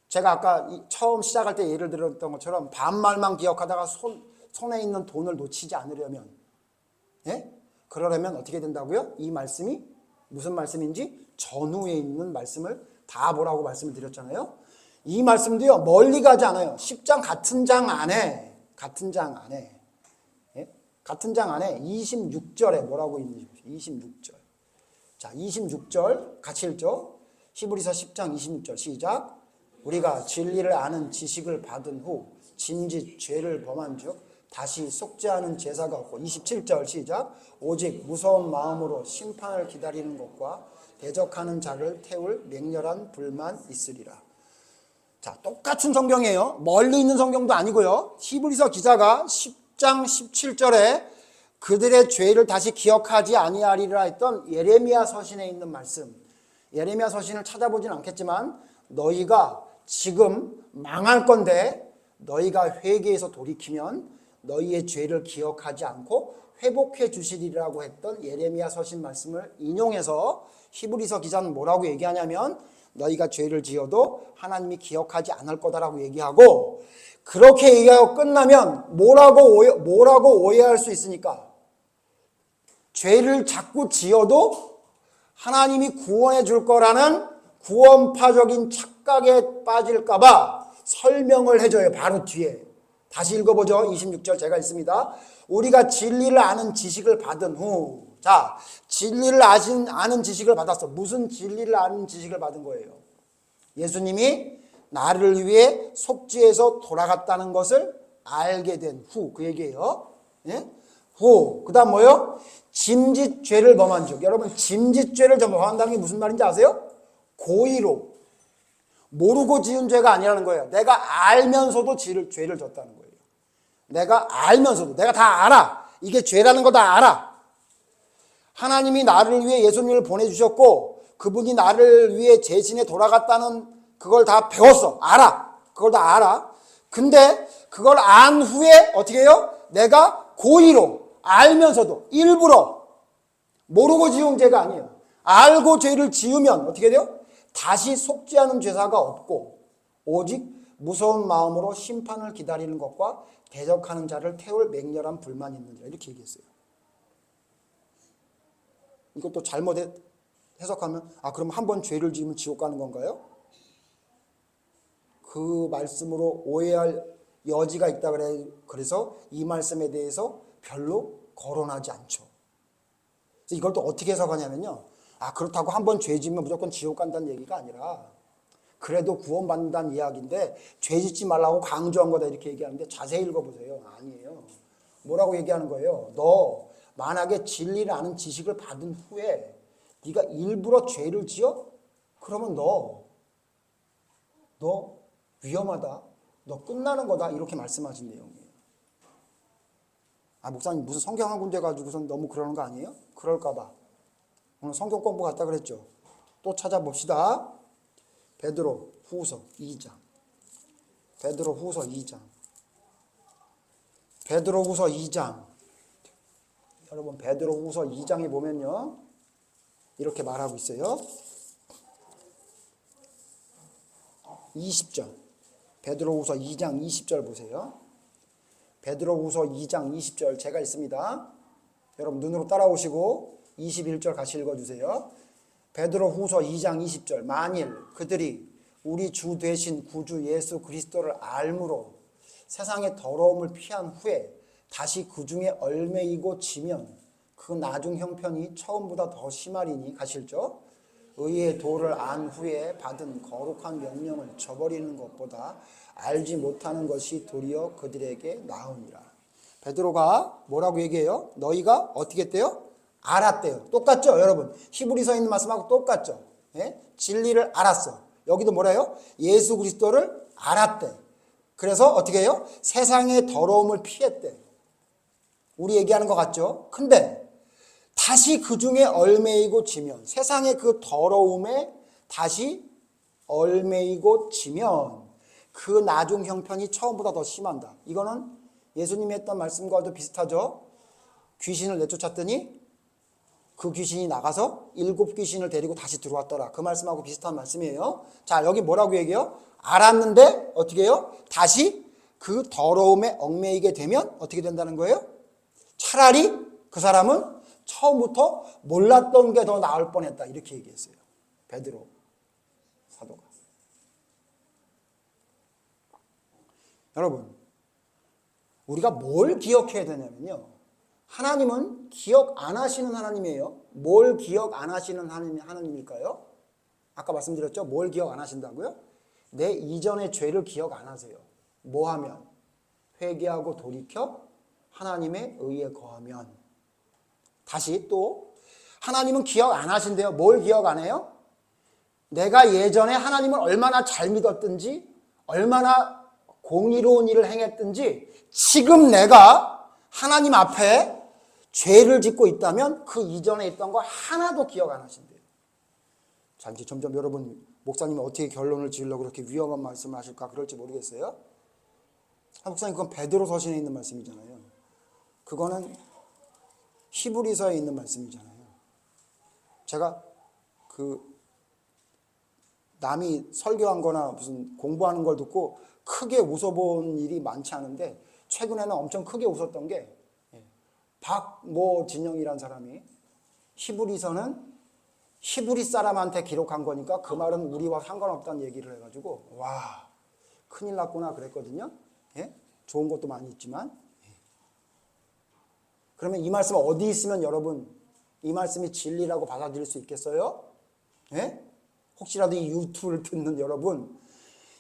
제가 아까 처음 시작할 때 예를 들었던 것처럼 반말만 기억하다가 손에 있는 돈을 놓치지 않으려면, 예? 그러려면 어떻게 된다고요? 이 말씀이 무슨 말씀인지 전후에 있는 말씀을 다 보라고 말씀을 드렸잖아요. 이 말씀도요 멀리 가지 않아요. 10장 같은 장 안에 예? 같은 장 안에 26절에 뭐라고 있는지 26절. 자, 26절 같이 읽죠. 히브리서 10장 26절 시작. 우리가 진리를 아는 지식을 받은 후 진짓 죄를 범한 즉 다시 속죄하는 제사가 없고 27절 시작. 오직 무서운 마음으로 심판을 기다리는 것과 대적하는 자를 태울 맹렬한 불만 있으리라. 자, 똑같은 성경이에요. 멀리 있는 성경도 아니고요. 히브리서 기자가 10장 17절에 그들의 죄를 다시 기억하지 아니하리라 했던 예레미야 서신에 있는 말씀. 예레미야 서신을 찾아보진 않겠지만 너희가 지금 망할 건데 너희가 회개해서 돌이키면 너희의 죄를 기억하지 않고 회복해 주시리라고 했던 예레미야 서신 말씀을 인용해서 히브리서 기자는 뭐라고 얘기하냐면 너희가 죄를 지어도 하나님이 기억하지 않을 거다라고 얘기하고, 그렇게 얘기하고 끝나면 뭐라고 오해할 수 있으니까 죄를 자꾸 지어도 하나님이 구원해 줄 거라는 구원파적인 착각에 빠질까봐 설명을 해줘요. 바로 뒤에. 다시 읽어보죠. 26절 제가 읽습니다. 우리가 진리를 아는 지식을 받은 후. 자, 진리를 아는 지식을 받았어. 무슨 진리를 아는 지식을 받은 거예요? 예수님이 나를 위해 속죄해서 돌아갔다는 것을 알게 된 후. 그 얘기예요. 예? 후. 그 다음 뭐요? 짐짓 죄를 범한 즉. 여러분, 짐짓 죄를 범한다는 게 무슨 말인지 아세요? 고의로 모르고 지은 죄가 아니라는 거예요. 내가 알면서도 죄를 졌다는 거예요. 내가 알면서도, 내가 다 알아. 이게 죄라는 거 다 알아. 하나님이 나를 위해 예수님을 보내주셨고 그분이 나를 위해 재신에 돌아갔다는 그걸 다 배웠어. 알아. 그걸 다 알아. 근데 그걸 안 후에 어떻게 해요? 내가 고의로 알면서도 일부러 모르고 지은 죄가 아니에요. 알고 죄를 지으면 어떻게 돼요? 다시 속죄하는 제사가 없고 오직 무서운 마음으로 심판을 기다리는 것과 대적하는 자를 태울 맹렬한 불만이 있느니라 이렇게 얘기했어요. 이것도 잘못 해석하면 그럼 한 번 죄를 지으면 지옥 가는 건가요? 그 말씀으로 오해할 여지가 있다 그래서 이 말씀에 대해서 별로 거론하지 않죠. 이걸 또 어떻게 해석하냐면요. 그렇다고 한 번 죄 지으면 무조건 지옥 간다는 얘기가 아니라 그래도 구원받는다는 이야기인데 죄 짓지 말라고 강조한 거다 이렇게 얘기하는데 자세히 읽어보세요. 아니에요. 뭐라고 얘기하는 거예요? 너 만약에 진리를 아는 지식을 받은 후에 네가 일부러 죄를 지어? 그러면 너 위험하다. 너 끝나는 거다. 이렇게 말씀하신 내용이에요. 목사님 무슨 성경 한 군데 가지고선 너무 그러는 거 아니에요? 그럴까 봐. 오늘 성경 공부 갔다 그랬죠. 또 찾아봅시다. 베드로 후서 2장. 베드로 후서 2장. 베드로 후서 2장. 여러분 베드로 후서 2장에 보면요. 이렇게 말하고 있어요. 20절. 베드로 후서 2장 20절 보세요. 베드로 후서 2장 20절 제가 읽습니다. 여러분 눈으로 따라오시고 21절 같이 읽어주세요. 베드로 후서 2장 20절. 만일 그들이 우리 주 되신 구주 예수 그리스도를 알므로 세상의 더러움을 피한 후에 다시 그 중에 얽매이고 지면 그 나중 형편이 처음보다 더 심하리니 가실죠. 의의 도를 안 후에 받은 거룩한 명령을 저버리는 것보다 알지 못하는 것이 도리어 그들에게 나으니라. 베드로가 뭐라고 얘기해요? 너희가 어떻게 했대요? 알았대요. 똑같죠, 여러분? 히브리서에 있는 말씀하고 똑같죠. 예? 진리를 알았어. 여기도 뭐래요? 예수 그리스도를 알았대. 그래서 어떻게 해요? 세상의 더러움을 피했대. 우리 얘기하는 것 같죠? 근데 다시 그 중에 얽매이고 지면, 세상의 그 더러움에 다시 얽매이고 지면 그 나중 형편이 처음보다 더 심한다. 이거는 예수님이 했던 말씀과도 비슷하죠. 귀신을 내쫓았더니 그 귀신이 나가서 7 귀신을 데리고 다시 들어왔더라. 그 말씀하고 비슷한 말씀이에요. 자, 여기 뭐라고 얘기해요? 알았는데 어떻게 해요? 다시 그 더러움에 얽매이게 되면 어떻게 된다는 거예요? 차라리 그 사람은 처음부터 몰랐던 게 더 나을 뻔했다. 이렇게 얘기했어요. 베드로 사도가. 여러분, 우리가 뭘 기억해야 되냐면요. 하나님은 기억 안 하시는 하나님이에요. 뭘 기억 안 하시는 하나님일까요? 아까 말씀드렸죠? 뭘 기억 안 하신다고요? 내 이전의 죄를 기억 안 하세요. 뭐 하면? 회개하고 돌이켜 하나님의 의에 거하면. 다시 또 하나님은 기억 안 하신대요. 뭘 기억 안 해요? 내가 예전에 하나님을 얼마나 잘 믿었든지 얼마나 공의로운 일을 행했든지 지금 내가 하나님 앞에 죄를 짓고 있다면 그 이전에 있던 거 하나도 기억 안 하신대요. 자, 이제 점점 여러분 목사님이 어떻게 결론을 지으려고 그렇게 위험한 말씀을 하실까 그럴지 모르겠어요. 목사님 그건 베드로 서신에 있는 말씀이잖아요. 그거는 히브리서에 있는 말씀이잖아요. 제가 남이 설교한 거나 무슨 공부하는 걸 듣고 크게 웃어본 일이 많지 않은데 최근에는 엄청 크게 웃었던 게 박모 진영이라는 사람이 히브리서는 히브리 사람한테 기록한 거니까 그 말은 우리와 상관없다는 얘기를 해가지고 와 큰일 났구나 그랬거든요. 예? 좋은 것도 많이 있지만 그러면 이 말씀 어디 있으면 여러분 이 말씀이 진리라고 받아들일 수 있겠어요? 예? 혹시라도 이 유튜브를 듣는 여러분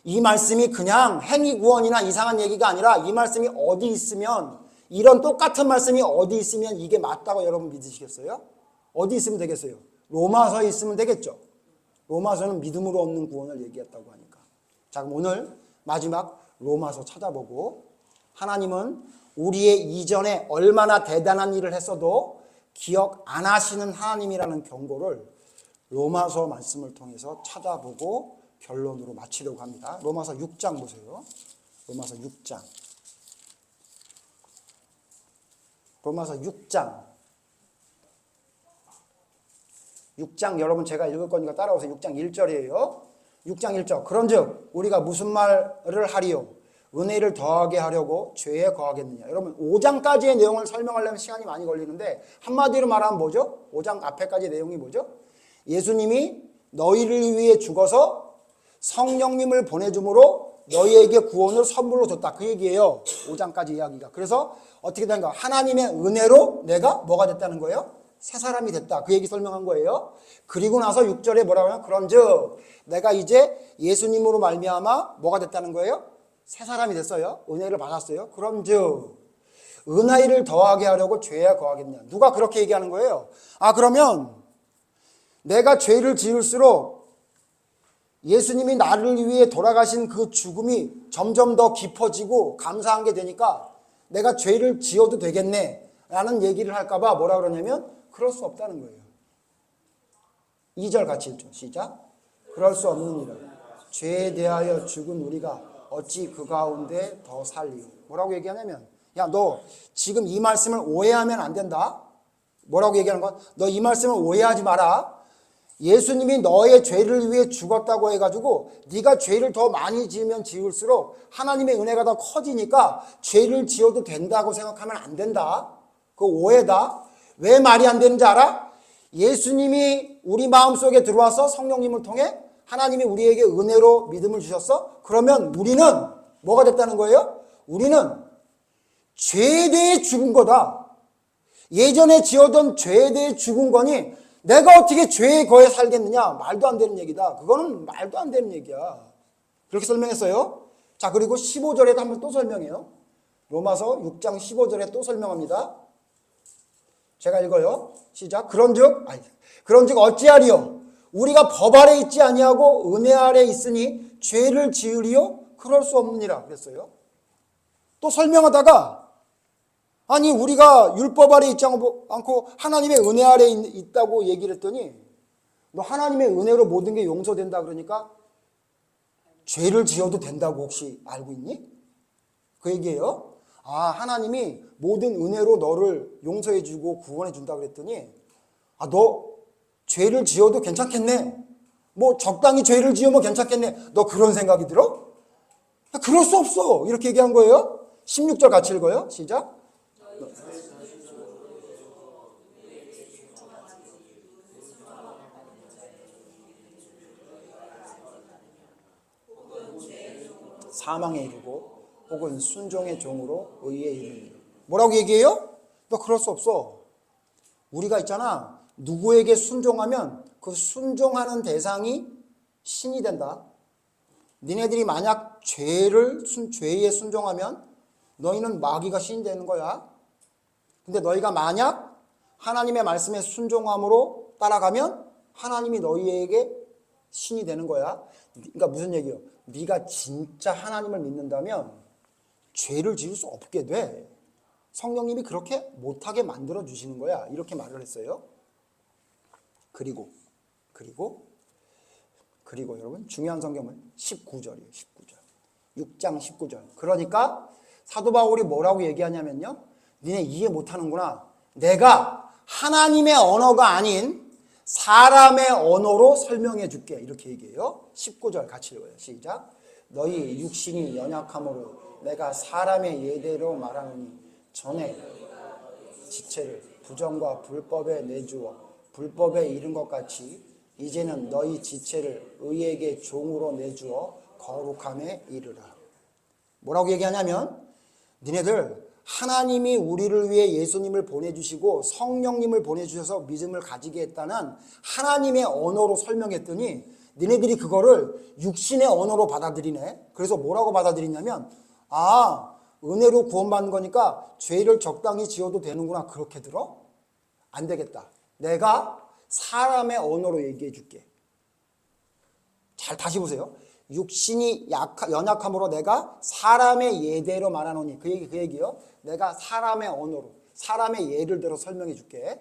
이 말씀이 그냥 행위구원이나 이상한 얘기가 아니라 이 말씀이 어디 있으면 이런 똑같은 말씀이 어디 있으면 이게 맞다고 여러분 믿으시겠어요? 어디 있으면 되겠어요? 로마서에 있으면 되겠죠. 로마서는 믿음으로 얻는 구원을 얘기했다고 하니까. 자, 그럼 오늘 마지막 로마서 찾아보고 하나님은 우리의 이전에 얼마나 대단한 일을 했어도 기억 안 하시는 하나님이라는 경고를 로마서 말씀을 통해서 찾아보고 결론으로 마치려고 합니다. 로마서 6장 보세요. 로마서 6장. 로마서 6장. 6장 여러분 제가 읽을 거니까 따라오세요. 6장 1절이에요. 6장 1절. 그런즉 우리가 무슨 말을 하리요? 은혜를 더하게 하려고 죄에 거하겠느냐. 여러분 5장까지의 내용을 설명하려면 시간이 많이 걸리는데 한마디로 말하면 뭐죠? 5장 앞에까지 내용이 뭐죠? 예수님이 너희를 위해 죽어서 성령님을 보내줌으로 너희에게 구원을 선물로 줬다. 그 얘기예요. 5장까지 이야기가. 그래서 어떻게 된가? 하나님의 은혜로 내가 뭐가 됐다는 거예요? 새 사람이 됐다. 그 얘기 설명한 거예요. 그리고 나서 6절에 뭐라고 하면 그런즉 내가 이제 예수님으로 말미암아 뭐가 됐다는 거예요? 새 사람이 됐어요. 은혜를 받았어요. 그런즉 은혜를 더하게 하려고 죄에 거하겠냐. 누가 그렇게 얘기하는 거예요? 아 그러면 내가 죄를 지을수록 예수님이 나를 위해 돌아가신 그 죽음이 점점 더 깊어지고 감사한 게 되니까 내가 죄를 지어도 되겠네 라는 얘기를 할까 봐 뭐라 그러냐면 그럴 수 없다는 거예요. 2절 같이 읽죠. 시작. 그럴 수 없느니라. 죄에 대하여 죽은 우리가 어찌 그 가운데 더 살리요. 뭐라고 얘기하냐면 야 너 지금 이 말씀을 오해하면 안 된다. 뭐라고 얘기하는 거야? 너 이 말씀을 오해하지 마라. 예수님이 너의 죄를 위해 죽었다고 해가지고 네가 죄를 더 많이 지으면 지을수록 하나님의 은혜가 더 커지니까 죄를 지어도 된다고 생각하면 안 된다. 그거 오해다. 왜 말이 안 되는지 알아? 예수님이 우리 마음속에 들어와서 성령님을 통해 하나님이 우리에게 은혜로 믿음을 주셨어? 그러면 우리는 뭐가 됐다는 거예요? 우리는 죄에 대해 죽은 거다. 예전에 지어던 죄에 대해 죽은 거니 내가 어떻게 죄에 거해 살겠느냐? 말도 안 되는 얘기다. 그거는 말도 안 되는 얘기야. 그렇게 설명했어요. 자, 그리고 15절에도 한번 또 설명해요. 로마서 6장 15절에 또 설명합니다. 제가 읽어요. 시작. 그런즉 어찌하리요? 우리가 법 아래 있지 아니하고 은혜 아래 있으니 죄를 지으리요? 그럴 수 없느니라 그랬어요. 또 설명하다가 아니 우리가 율법 아래 있지 않고 하나님의 은혜 아래 있다고 얘기를 했더니 너 하나님의 은혜로 모든 게 용서된다 그러니까 죄를 지어도 된다고 혹시 알고 있니? 그 얘기예요. 아, 하나님이 모든 은혜로 너를 용서해 주고 구원해 준다 그랬더니 아, 너 죄를 지어도 괜찮겠네. 뭐 적당히 죄를 지으면 괜찮겠네. 너 그런 생각이 들어? 그럴 수 없어. 이렇게 얘기한 거예요. 16절 같이 읽어요. 시작. 사망에 이르고 혹은 순종의 종으로 의에 이르니. 뭐라고 얘기해요? 너 그럴 수 없어. 우리가 있잖아. 누구에게 순종하면 그 순종하는 대상이 신이 된다. 니네들이 만약 죄에 순종하면 너희는 마귀가 신이 되는 거야. 근데 너희가 만약 하나님의 말씀에 순종함으로 따라가면 하나님이 너희에게 신이 되는 거야. 그러니까 무슨 얘기예요? 네가 진짜 하나님을 믿는다면 죄를 지을 수 없게 돼. 성령님이 그렇게 못하게 만들어 주시는 거야. 이렇게 말을 했어요. 그리고 여러분 중요한 성경은 19절이에요. 19절. 6장 19절. 그러니까 사도 바울이 뭐라고 얘기하냐면요. 니네 이해 못하는구나. 내가 하나님의 언어가 아닌 사람의 언어로 설명해 줄게. 이렇게 얘기해요. 19절 같이 읽어요. 시작. 너희 육신이 연약함으로 내가 사람의 예대로 말하노니 전에 지체를 부정과 불법에 내주어 불법에 이른 것 같이 이제는 너희 지체를 의에게 종으로 내주어 거룩함에 이르라. 뭐라고 얘기하냐면 니네들 하나님이 우리를 위해 예수님을 보내주시고 성령님을 보내주셔서 믿음을 가지게 했다는 하나님의 언어로 설명했더니 니네들이 그거를 육신의 언어로 받아들이네. 그래서 뭐라고 받아들이냐면 아, 은혜로 구원받는 거니까 죄를 적당히 지어도 되는구나. 그렇게 들어? 안 되겠다. 내가 사람의 언어로 얘기해 줄게. 잘 다시 보세요. 육신이 연약함으로 내가 사람의 예대로 말하노니 그 얘기요. 내가 사람의 언어로 사람의 예를 들어 설명해 줄게.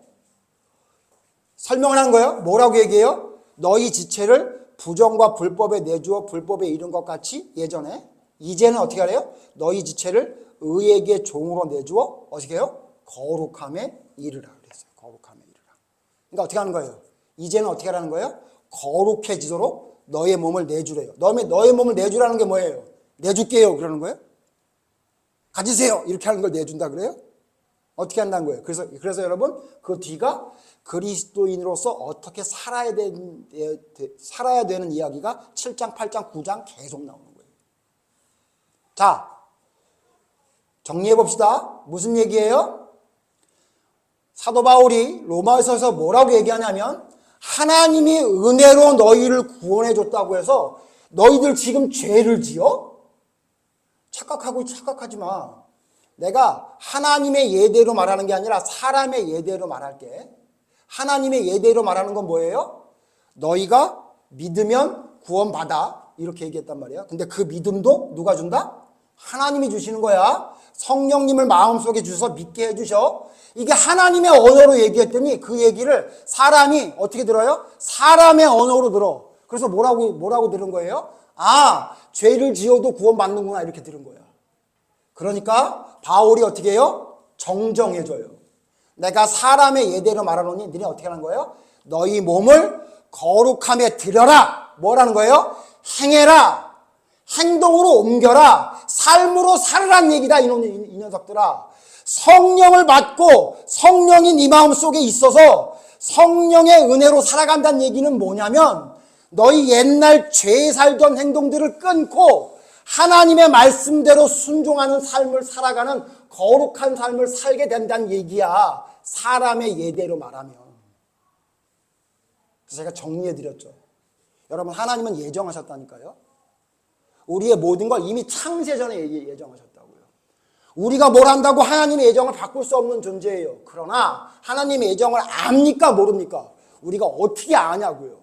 설명을 하는 거예요. 뭐라고 얘기해요? 너희 지체를 부정과 불법에 내주어 불법에 이른 것 같이 예전에 이제는 어떻게 하래요? 너희 지체를 의에게 종으로 내주어 어떻게 해요? 거룩함에 이르라 그랬어요. 거룩함에 이르라. 그러니까 어떻게 하는 거예요? 이제는 어떻게 하라는 거예요? 거룩해지도록 너의 몸을 내주래요. 너의 몸을 내주라는 게 뭐예요? 내줄게요 그러는 거예요? 가지세요 이렇게 하는 걸 내준다 그래요? 어떻게 한다는 거예요? 그래서 여러분 그 뒤가 그리스도인으로서 어떻게 살아야 되는 이야기가 7장, 8장, 9장 계속 나오는 거예요. 자, 정리해 봅시다. 무슨 얘기예요? 사도 바울이 로마서에서 뭐라고 얘기하냐면 하나님이 은혜로 너희를 구원해 줬다고 해서 너희들 지금 죄를 지어? 착각하지 마. 내가 하나님의 예대로 말하는 게 아니라 사람의 예대로 말할게. 하나님의 예대로 말하는 건 뭐예요? 너희가 믿으면 구원받아. 이렇게 얘기했단 말이야. 근데 그 믿음도 누가 준다? 하나님이 주시는 거야. 성령님을 마음속에 주셔서 믿게 해주셔. 이게 하나님의 언어로 얘기했더니 그 얘기를 사람이 어떻게 들어요? 사람의 언어로 들어. 그래서 뭐라고 들은 거예요? 아, 죄를 지어도 구원받는구나 이렇게 들은 거야. 그러니까 바울이 어떻게 해요? 정정해줘요. 내가 사람의 예대로 말하노니 너네 어떻게 하는 거예요? 너희 몸을 거룩함에 들여라. 뭐라는 거예요? 행해라. 행동으로 옮겨라. 삶으로 살으란 얘기다 이 녀석들아. 성령을 받고 성령이 네 마음속에 있어서 성령의 은혜로 살아간다는 얘기는 뭐냐면 너희 옛날 죄에 살던 행동들을 끊고 하나님의 말씀대로 순종하는 삶을 살아가는 거룩한 삶을 살게 된다는 얘기야. 사람의 예대로 말하면. 그래서 제가 정리해 드렸죠. 여러분, 하나님은 예정하셨다니까요. 우리의 모든 걸 이미 창세 전에 예정하셨다고요. 우리가 뭘 한다고 하나님의 예정을 바꿀 수 없는 존재예요. 그러나 하나님의 예정을 압니까 모릅니까? 우리가 어떻게 아냐고요.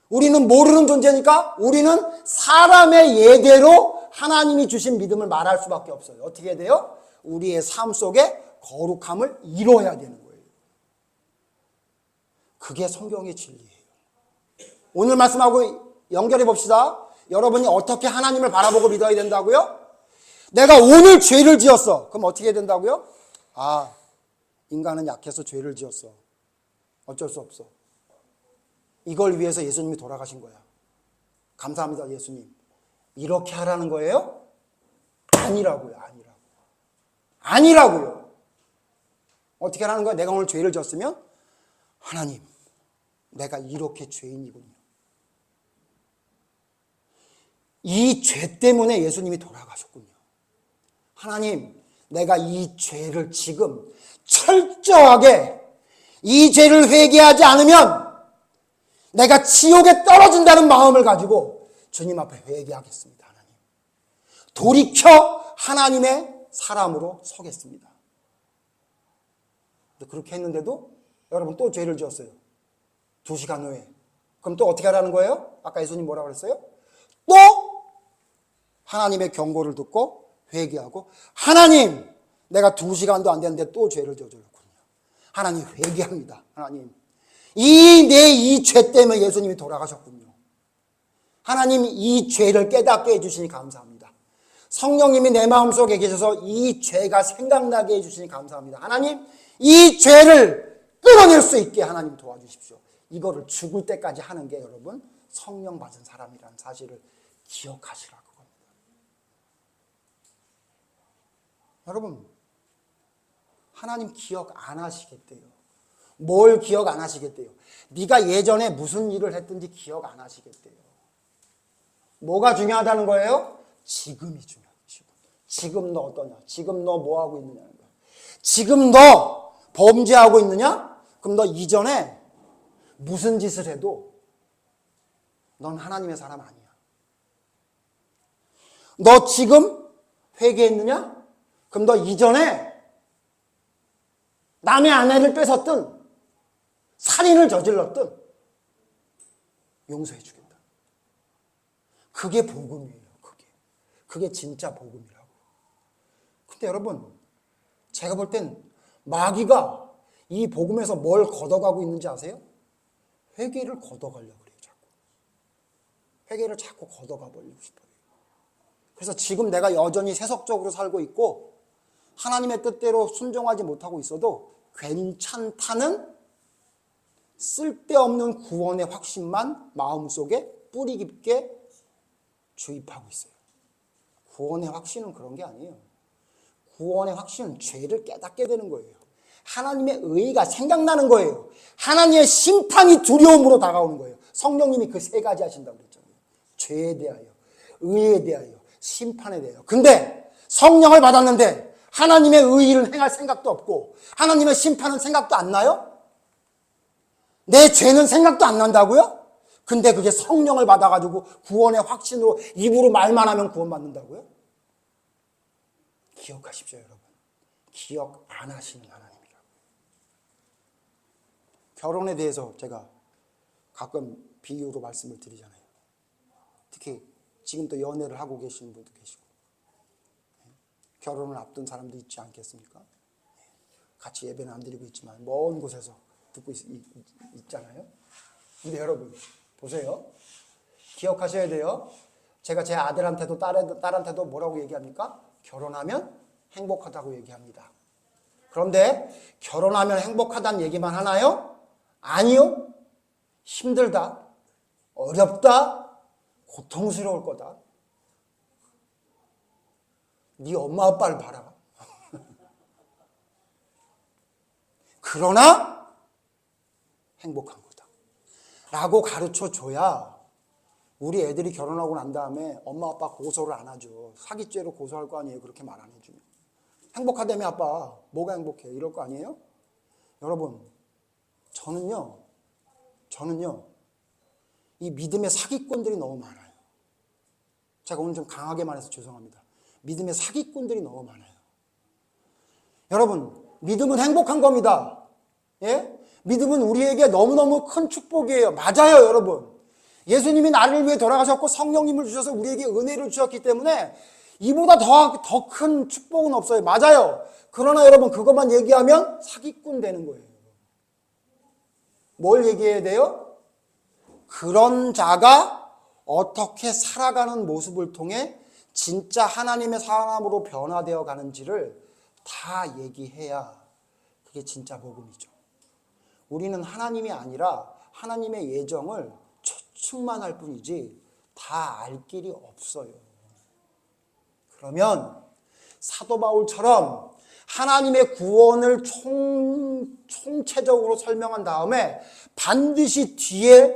우리는 모르는 존재니까 우리는 사람의 예대로 하나님이 주신 믿음을 말할 수밖에 없어요. 어떻게 해야 돼요? 우리의 삶 속에 거룩함을 이뤄야 되는 거예요. 그게 성경의 진리예요. 오늘 말씀하고 연결해 봅시다. 여러분이 어떻게 하나님을 바라보고 믿어야 된다고요? 내가 오늘 죄를 지었어. 그럼 어떻게 해야 된다고요? 아, 인간은 약해서 죄를 지었어. 어쩔 수 없어. 이걸 위해서 예수님이 돌아가신 거야. 감사합니다, 예수님. 이렇게 하라는 거예요? 아니라고요. 아니라고요. 어떻게 하라는 거야? 내가 오늘 죄를 지었으면 하나님, 내가 이렇게 죄인이군요. 이 죄 때문에 예수님이 돌아가셨군요. 하나님, 내가 이 죄를 지금 철저하게 이 죄를 회개하지 않으면 내가 지옥에 떨어진다는 마음을 가지고 주님 앞에 회개하겠습니다. 하나님. 돌이켜 하나님의 사람으로 서겠습니다. 그렇게 했는데도 여러분 또 죄를 지었어요. 2시간 후에. 그럼 또 어떻게 하라는 거예요? 아까 예수님 뭐라고 그랬어요? 또 하나님의 경고를 듣고 회개하고, 하나님, 내가 2시간도 안 됐는데 또 죄를 저질렀군요. 하나님, 회개합니다. 하나님, 이 죄 때문에 예수님이 돌아가셨군요. 하나님, 이 죄를 깨닫게 해주시니 감사합니다. 성령님이 내 마음속에 계셔서 이 죄가 생각나게 해주시니 감사합니다. 하나님, 이 죄를 끊어낼 수 있게 하나님 도와주십시오. 이거를 죽을 때까지 하는 게 여러분 성령 받은 사람이라는 사실을 기억하시라고 합니다. 여러분, 하나님 기억 안 하시겠대요. 뭘 기억 안 하시겠대요? 네가 예전에 무슨 일을 했든지 기억 안 하시겠대요. 뭐가 중요하다는 거예요? 지금이 중요해요. 지금 너 어떠냐? 지금 너 뭐 하고 있느냐는 거야. 지금 너 범죄하고 있느냐? 그럼 너 이전에 무슨 짓을 해도 넌 하나님의 사람 아니야. 너 지금 회개했느냐? 그럼 너 이전에 남의 아내를 뺏었든 살인을 저질렀든 용서해 주겠다. 그게 복음이에요. 그게 진짜 복음이라고. 근데 여러분, 제가 볼 땐 마귀가 이 복음에서 뭘 걷어가고 있는지 아세요? 회개를 걷어가려고 그래요. 자꾸. 회개를 자꾸 걷어가 버리고 싶어요. 그래서 지금 내가 여전히 세속적으로 살고 있고 하나님의 뜻대로 순종하지 못하고 있어도 괜찮다는 쓸데없는 구원의 확신만 마음속에 뿌리 깊게 주입하고 있어요. 구원의 확신은 그런 게 아니에요. 구원의 확신은 죄를 깨닫게 되는 거예요. 하나님의 의의가 생각나는 거예요. 하나님의 심판이 두려움으로 다가오는 거예요. 성령님이 그 세 가지 하신다고 그랬잖아요. 죄에 대하여, 의에 대하여, 심판에 대하여. 근데 성령을 받았는데 하나님의 의의를 행할 생각도 없고 하나님의 심판은 생각도 안 나요? 내 죄는 생각도 안 난다고요? 근데 그게 성령을 받아가지고 구원의 확신으로 입으로 말만 하면 구원받는다고요? 기억하십시오, 여러분. 기억 안 하시는 하나님이라고. 결혼에 대해서 제가 가끔 비유로 말씀을 드리잖아요. 특히 지금 또 연애를 하고 계시는 분도 계시고 결혼을 앞둔 사람도 있지 않겠습니까? 같이 예배는 안 드리고 있지만 먼 곳에서 듣고 있잖아요. 근데 여러분 보세요. 기억하셔야 돼요. 제가 제 아들한테도 딸한테도 뭐라고 얘기합니까? 결혼하면 행복하다고 얘기합니다. 그런데 결혼하면 행복하다는 얘기만 하나요? 아니요. 힘들다, 어렵다, 고통스러울 거다. 네 엄마 아빠를 봐라. 그러나 행복한 거다 라고 가르쳐줘야 우리 애들이 결혼하고 난 다음에 엄마 아빠 고소를 안 하죠. 사기죄로 고소할 거 아니에요. 그렇게 말 안 해주면. 행복하다며 아빠. 뭐가 행복해? 이럴 거 아니에요? 여러분, 저는요, 이 믿음의 사기꾼들이 너무 많아요. 제가 오늘 좀 강하게 말해서 죄송합니다. 믿음의 사기꾼들이 너무 많아요. 여러분, 믿음은 행복한 겁니다. 예? 믿음은 우리에게 너무너무 큰 축복이에요. 맞아요, 여러분. 예수님이 나를 위해 돌아가셨고 성령님을 주셔서 우리에게 은혜를 주셨기 때문에 이보다 더 큰 축복은 없어요. 맞아요. 그러나 여러분, 그것만 얘기하면 사기꾼 되는 거예요. 뭘 얘기해야 돼요? 그런 자가 어떻게 살아가는 모습을 통해 진짜 하나님의 사람으로 변화되어 가는지를 다 얘기해야 그게 진짜 복음이죠. 우리는 하나님이 아니라 하나님의 예정을 추측만 할 뿐이지 다 알 길이 없어요. 그러면 사도 바울처럼 하나님의 구원을 총체적으로 설명한 다음에 반드시 뒤에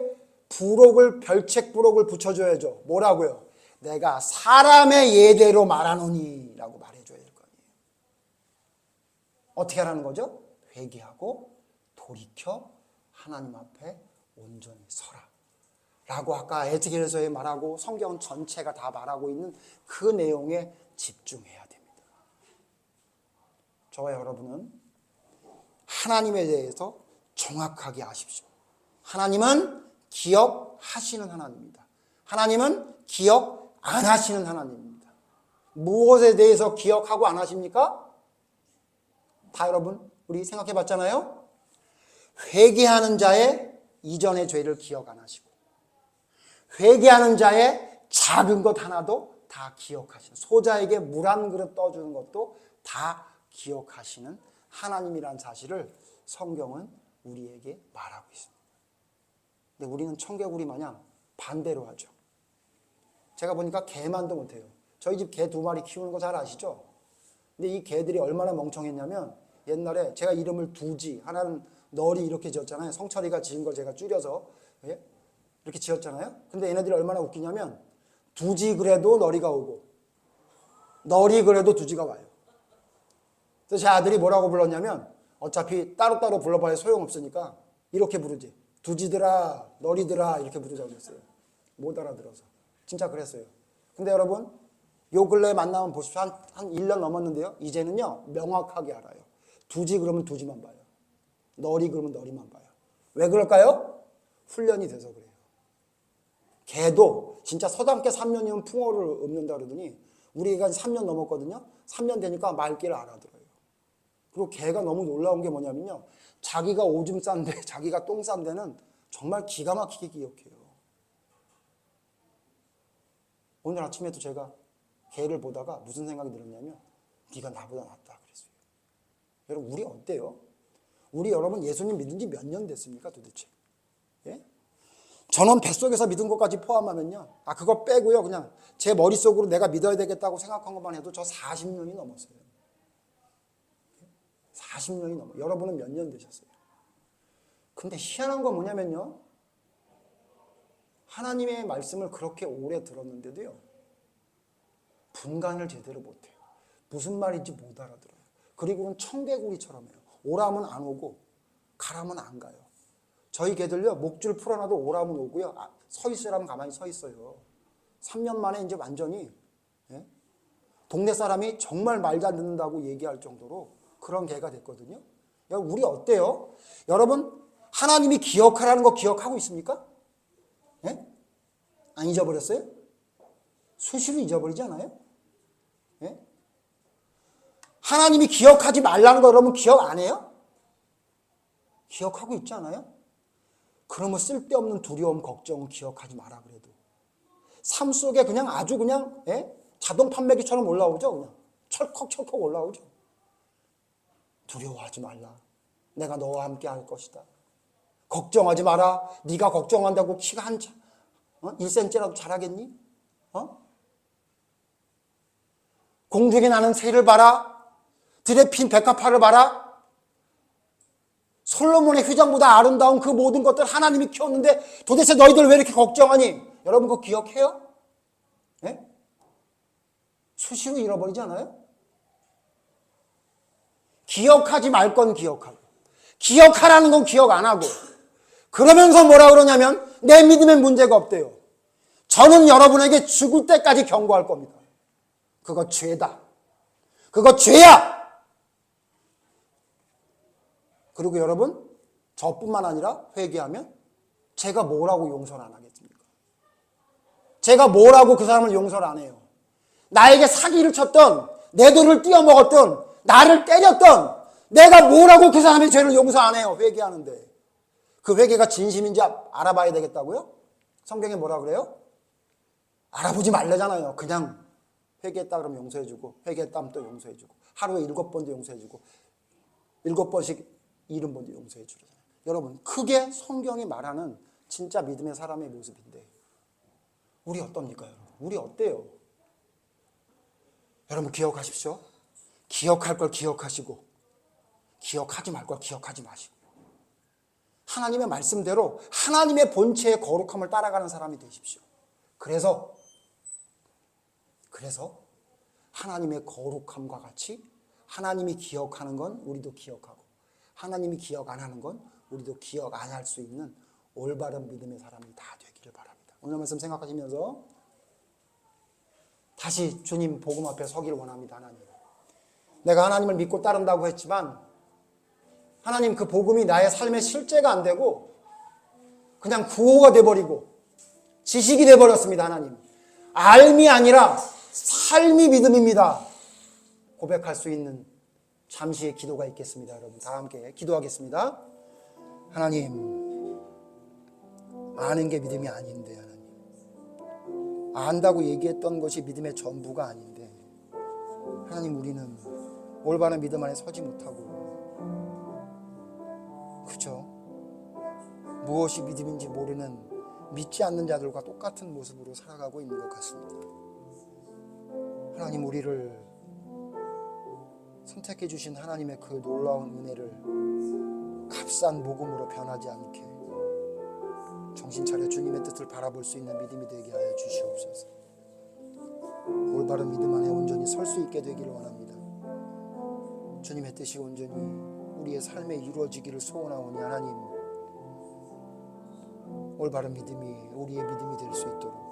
별책 부록을 붙여줘야죠. 뭐라고요? 내가 사람의 예대로 말하노니 라고 말해줘야 될 거 아니에요. 어떻게 하라는 거죠? 회개하고 돌이켜 하나님 앞에 온전히 서라 라고 아까 에스겔서에 말하고 성경 전체가 다 말하고 있는 그 내용에 집중해야 됩니다. 저와 여러분은 하나님에 대해서 정확하게 아십시오. 하나님은 기억하시는 하나님입니다. 하나님은 기억 안 하시는 하나님입니다. 무엇에 대해서 기억하고 안 하십니까? 다 여러분 우리 생각해 봤잖아요. 회개하는 자의 이전의 죄를 기억 안 하시고 회개하는 자의 작은 것 하나도 다 기억하시는, 소자에게 물 한 그릇 떠주는 것도 다 기억하시는 하나님이라는 사실을 성경은 우리에게 말하고 있습니다. 근데 우리는 청개구리 마냥 반대로 하죠. 제가 보니까 개만도 못해요. 저희 집 개 2마리 키우는 거 잘 아시죠? 근데 이 개들이 얼마나 멍청했냐면 옛날에 제가 이름을 두지, 하나는 널이 이렇게 지었잖아요. 성철이가 지은 걸 제가 줄여서 이렇게 지었잖아요. 근데 얘네들이 얼마나 웃기냐면 두지 그래도 너리가 오고 너리 그래도 두지가 와요. 그래서 제 아들이 뭐라고 불렀냐면 어차피 따로따로 불러봐야 소용없으니까 이렇게 부르지. 두지들아 너리들아 이렇게 부르자고 그랬어요. 못 알아들어서. 진짜 그랬어요. 근데 여러분 요 근래에 만나면 보십시오. 한 1년 넘었는데요. 이제는요 명확하게 알아요. 두지 그러면 두지만 봐요. 너리 그러면 너리만 봐요. 왜 그럴까요? 훈련이 돼서 그래요. 개도 진짜 서당께 3년이면 풍어를 읊는다 그러더니 우리 애가 3년 넘었거든요. 3년 되니까 말귀를 알아들어요. 그리고 개가 너무 놀라운 게 뭐냐면요. 자기가 오줌 싼데 자기가 똥 싼 데는 정말 기가 막히게 기억해요. 오늘 아침에도 제가 개를 보다가 무슨 생각이 들었냐면 네가 나보다 낫다 그랬어요. 여러분 우리 어때요? 우리 여러분 예수님 믿은 지 몇 년 됐습니까 도대체? 예? 저는 뱃속에서 믿은 것까지 포함하면요. 그거 빼고요. 그냥 제 머릿속으로 내가 믿어야 되겠다고 생각한 것만 해도 저 40년이 넘었어요. 40년이 넘어요. 여러분은 몇 년 되셨어요? 근데 희한한 건 뭐냐면요. 하나님의 말씀을 그렇게 오래 들었는데도요. 분간을 제대로 못해요. 무슨 말인지 못 알아들어요. 그리고는 청개구리처럼 해요. 오라면 안 오고 가라면 안 가요. 저희 개들요. 목줄 풀어놔도 오라면 오고요. 서 있으라면 가만히 서 있어요. 3년 만에 이제 완전히 동네 사람이 정말 말 잘 듣는다고 얘기할 정도로 그런 개가 됐거든요. 여러분 우리 어때요? 여러분 하나님이 기억하라는 거 기억하고 있습니까? 예? 안 잊어버렸어요? 수시로 잊어버리지 않아요? 예? 하나님이 기억하지 말라는 거 여러분 기억 안 해요? 기억하고 있지 않아요? 그러면 쓸데없는 두려움, 걱정은 기억하지 마라 그래도. 삶 속에 그냥 아주 그냥 자동 판매기처럼 올라오죠. 그냥 철컥철컥 올라오죠. 두려워하지 말라. 내가 너와 함께 할 것이다. 걱정하지 마라. 네가 걱정한다고 키가 1cm라도 자라겠니? 공중에 나는 새를 봐라. 들에 핀 백합화를 봐라. 솔로몬의 휘장보다 아름다운 그 모든 것들 하나님이 키웠는데 도대체 너희들 왜 이렇게 걱정하니? 여러분 그거 기억해요? 예? 수시로 잃어버리지 않아요? 기억하지 말 건 기억하고, 기억하라는 건 기억 안 하고, 그러면서 뭐라 그러냐면 내 믿음엔 문제가 없대요. 저는 여러분에게 죽을 때까지 경고할 겁니다. 그거 죄다. 그거 죄야. 그리고 여러분, 저뿐만 아니라 회개하면 제가 뭐라고 용서를 안 하겠습니까? 제가 뭐라고 그 사람을 용서를 안 해요. 나에게 사기를 쳤던, 내 돈을 띄어먹었던, 나를 때렸던, 내가 뭐라고 그 사람의 죄를 용서 안 해요. 회개하는데. 그 회개가 진심인지 알아봐야 되겠다고요? 성경에 뭐라 그래요? 알아보지 말래잖아요. 그냥 회개했다 그러면 용서해주고, 회개했다 하면 또 용서해주고, 하루에 7번도 용서해주고, 7번씩 70번도 용서해주잖아요. 여러분, 그게 성경이 말하는 진짜 믿음의 사람의 모습인데, 우리 어떻습니까, 여러분? 우리 어때요? 여러분, 기억하십시오. 기억할 걸 기억하시고, 기억하지 말 걸 기억하지 마시고, 하나님의 말씀대로 하나님의 본체의 거룩함을 따라가는 사람이 되십시오. 그래서 하나님의 거룩함과 같이 하나님이 기억하는 건 우리도 기억하고, 하나님이 기억 안 하는 건 우리도 기억 안 할 수 있는 올바른 믿음의 사람이 다 되기를 바랍니다. 오늘 말씀 생각하시면서 다시 주님 복음 앞에 서기를 원합니다. 하나님, 내가 하나님을 믿고 따른다고 했지만 하나님, 그 복음이 나의 삶의 실제가 안 되고 그냥 구호가 돼버리고 지식이 돼버렸습니다. 하나님, 알미 아니라 삶이 믿음입니다. 고백할 수 있는 잠시의 기도가 있겠습니다. 여러분, 다 함께 기도하겠습니다. 하나님, 아는 게 믿음이 아닌데, 하나님, 안다고 얘기했던 것이 믿음의 전부가 아닌데, 하나님, 우리는 올바른 믿음 안에 서지 못하고 그죠? 무엇이 믿음인지 모르는 믿지 않는 자들과 똑같은 모습으로 살아가고 있는 것 같습니다. 하나님, 우리를 선택해 주신 하나님의 그 놀라운 은혜를 값싼 모금으로 변하지 않게 정신 차려 주님의 뜻을 바라볼 수 있는 믿음이 되게 하여 주시옵소서. 올바른 믿음 안에 온전히 설 수 있게 되기를 원합니다. 주님의 뜻이 온전히 우리의 삶에 이루어지기를 소원하오니 하나님, 올바른 믿음이 우리의 믿음이 될 수 있도록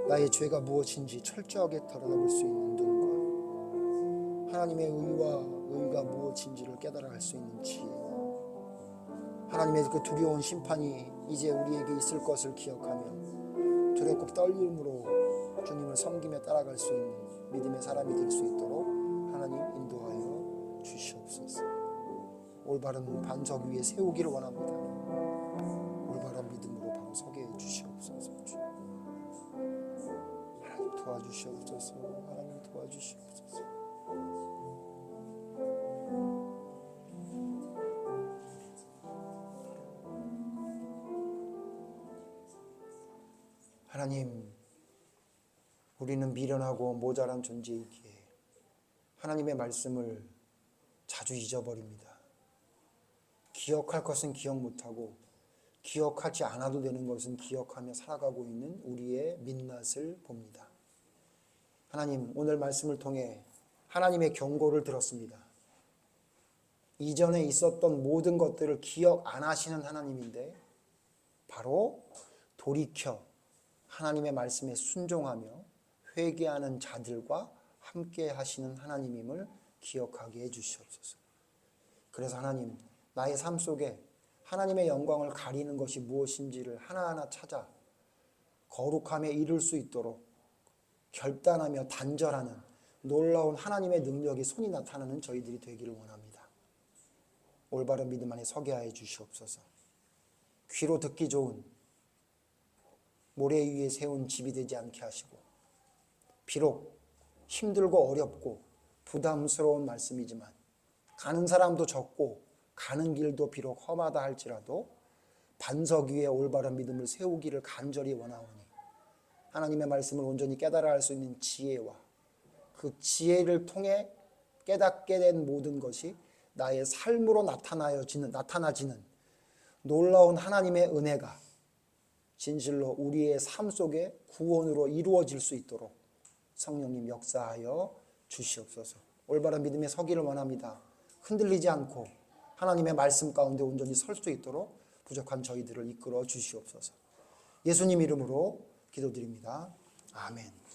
나의 죄가 무엇인지 철저하게 드러나볼 수 있는 눈과 하나님의 의와 의가 무엇인지를 깨달아 알 수 있는 지혜, 하나님의 그 두려운 심판이 이제 우리에게 있을 것을 기억하며 두렵고 떨림으로 주님을 섬기며 따라갈 수 있는 믿음의 사람이 될 수 있도록 하나님 인도하여 주시옵소서. 올바른 반석 위에 세우기를 원합니다. 올바른 믿음으로 바로 서게 해 주시옵소서. 하나님 도와주시옵소서. 하나님 도와주시옵소서. 하나님, 우리는 미련하고 모자란 존재이기에 하나님의 말씀을 자주 잊어버립니다. 기억할 것은 기억 못하고 기억하지 않아도 되는 것은 기억하며 살아가고 있는 우리의 민낯을 봅니다. 하나님, 오늘 말씀을 통해 하나님의 경고를 들었습니다. 이전에 있었던 모든 것들을 기억 안 하시는 하나님인데 바로 돌이켜 하나님의 말씀에 순종하며 회개하는 자들과 함께 하시는 하나님임을 기억하게 해주시옵소서. 그래서 하나님, 나의 삶 속에 하나님의 영광을 가리는 것이 무엇인지를 하나하나 찾아 거룩함에 이를 수 있도록 결단하며 단절하는 놀라운 하나님의 능력이 손이 나타나는 저희들이 되기를 원합니다. 올바른 믿음 안에 서게 하여 주시옵소서. 귀로 듣기 좋은 모래 위에 세운 집이 되지 않게 하시고, 비록 힘들고 어렵고 부담스러운 말씀이지만 가는 사람도 적고 가는 길도 비록 험하다 할지라도 반석 위에 올바른 믿음을 세우기를 간절히 원하오니 하나님의 말씀을 온전히 깨달아 할 수 있는 지혜와 그 지혜를 통해 깨닫게 된 모든 것이 나의 삶으로 나타나지는 놀라운 하나님의 은혜가 진실로 우리의 삶 속에 구원으로 이루어질 수 있도록 성령님 역사하여 주시옵소서. 올바른 믿음에 서기를 원합니다. 흔들리지 않고 하나님의 말씀 가운데 온전히 설 수 있도록 부족한 저희들을 이끌어 주시옵소서. 예수님 이름으로 기도드립니다. 아멘.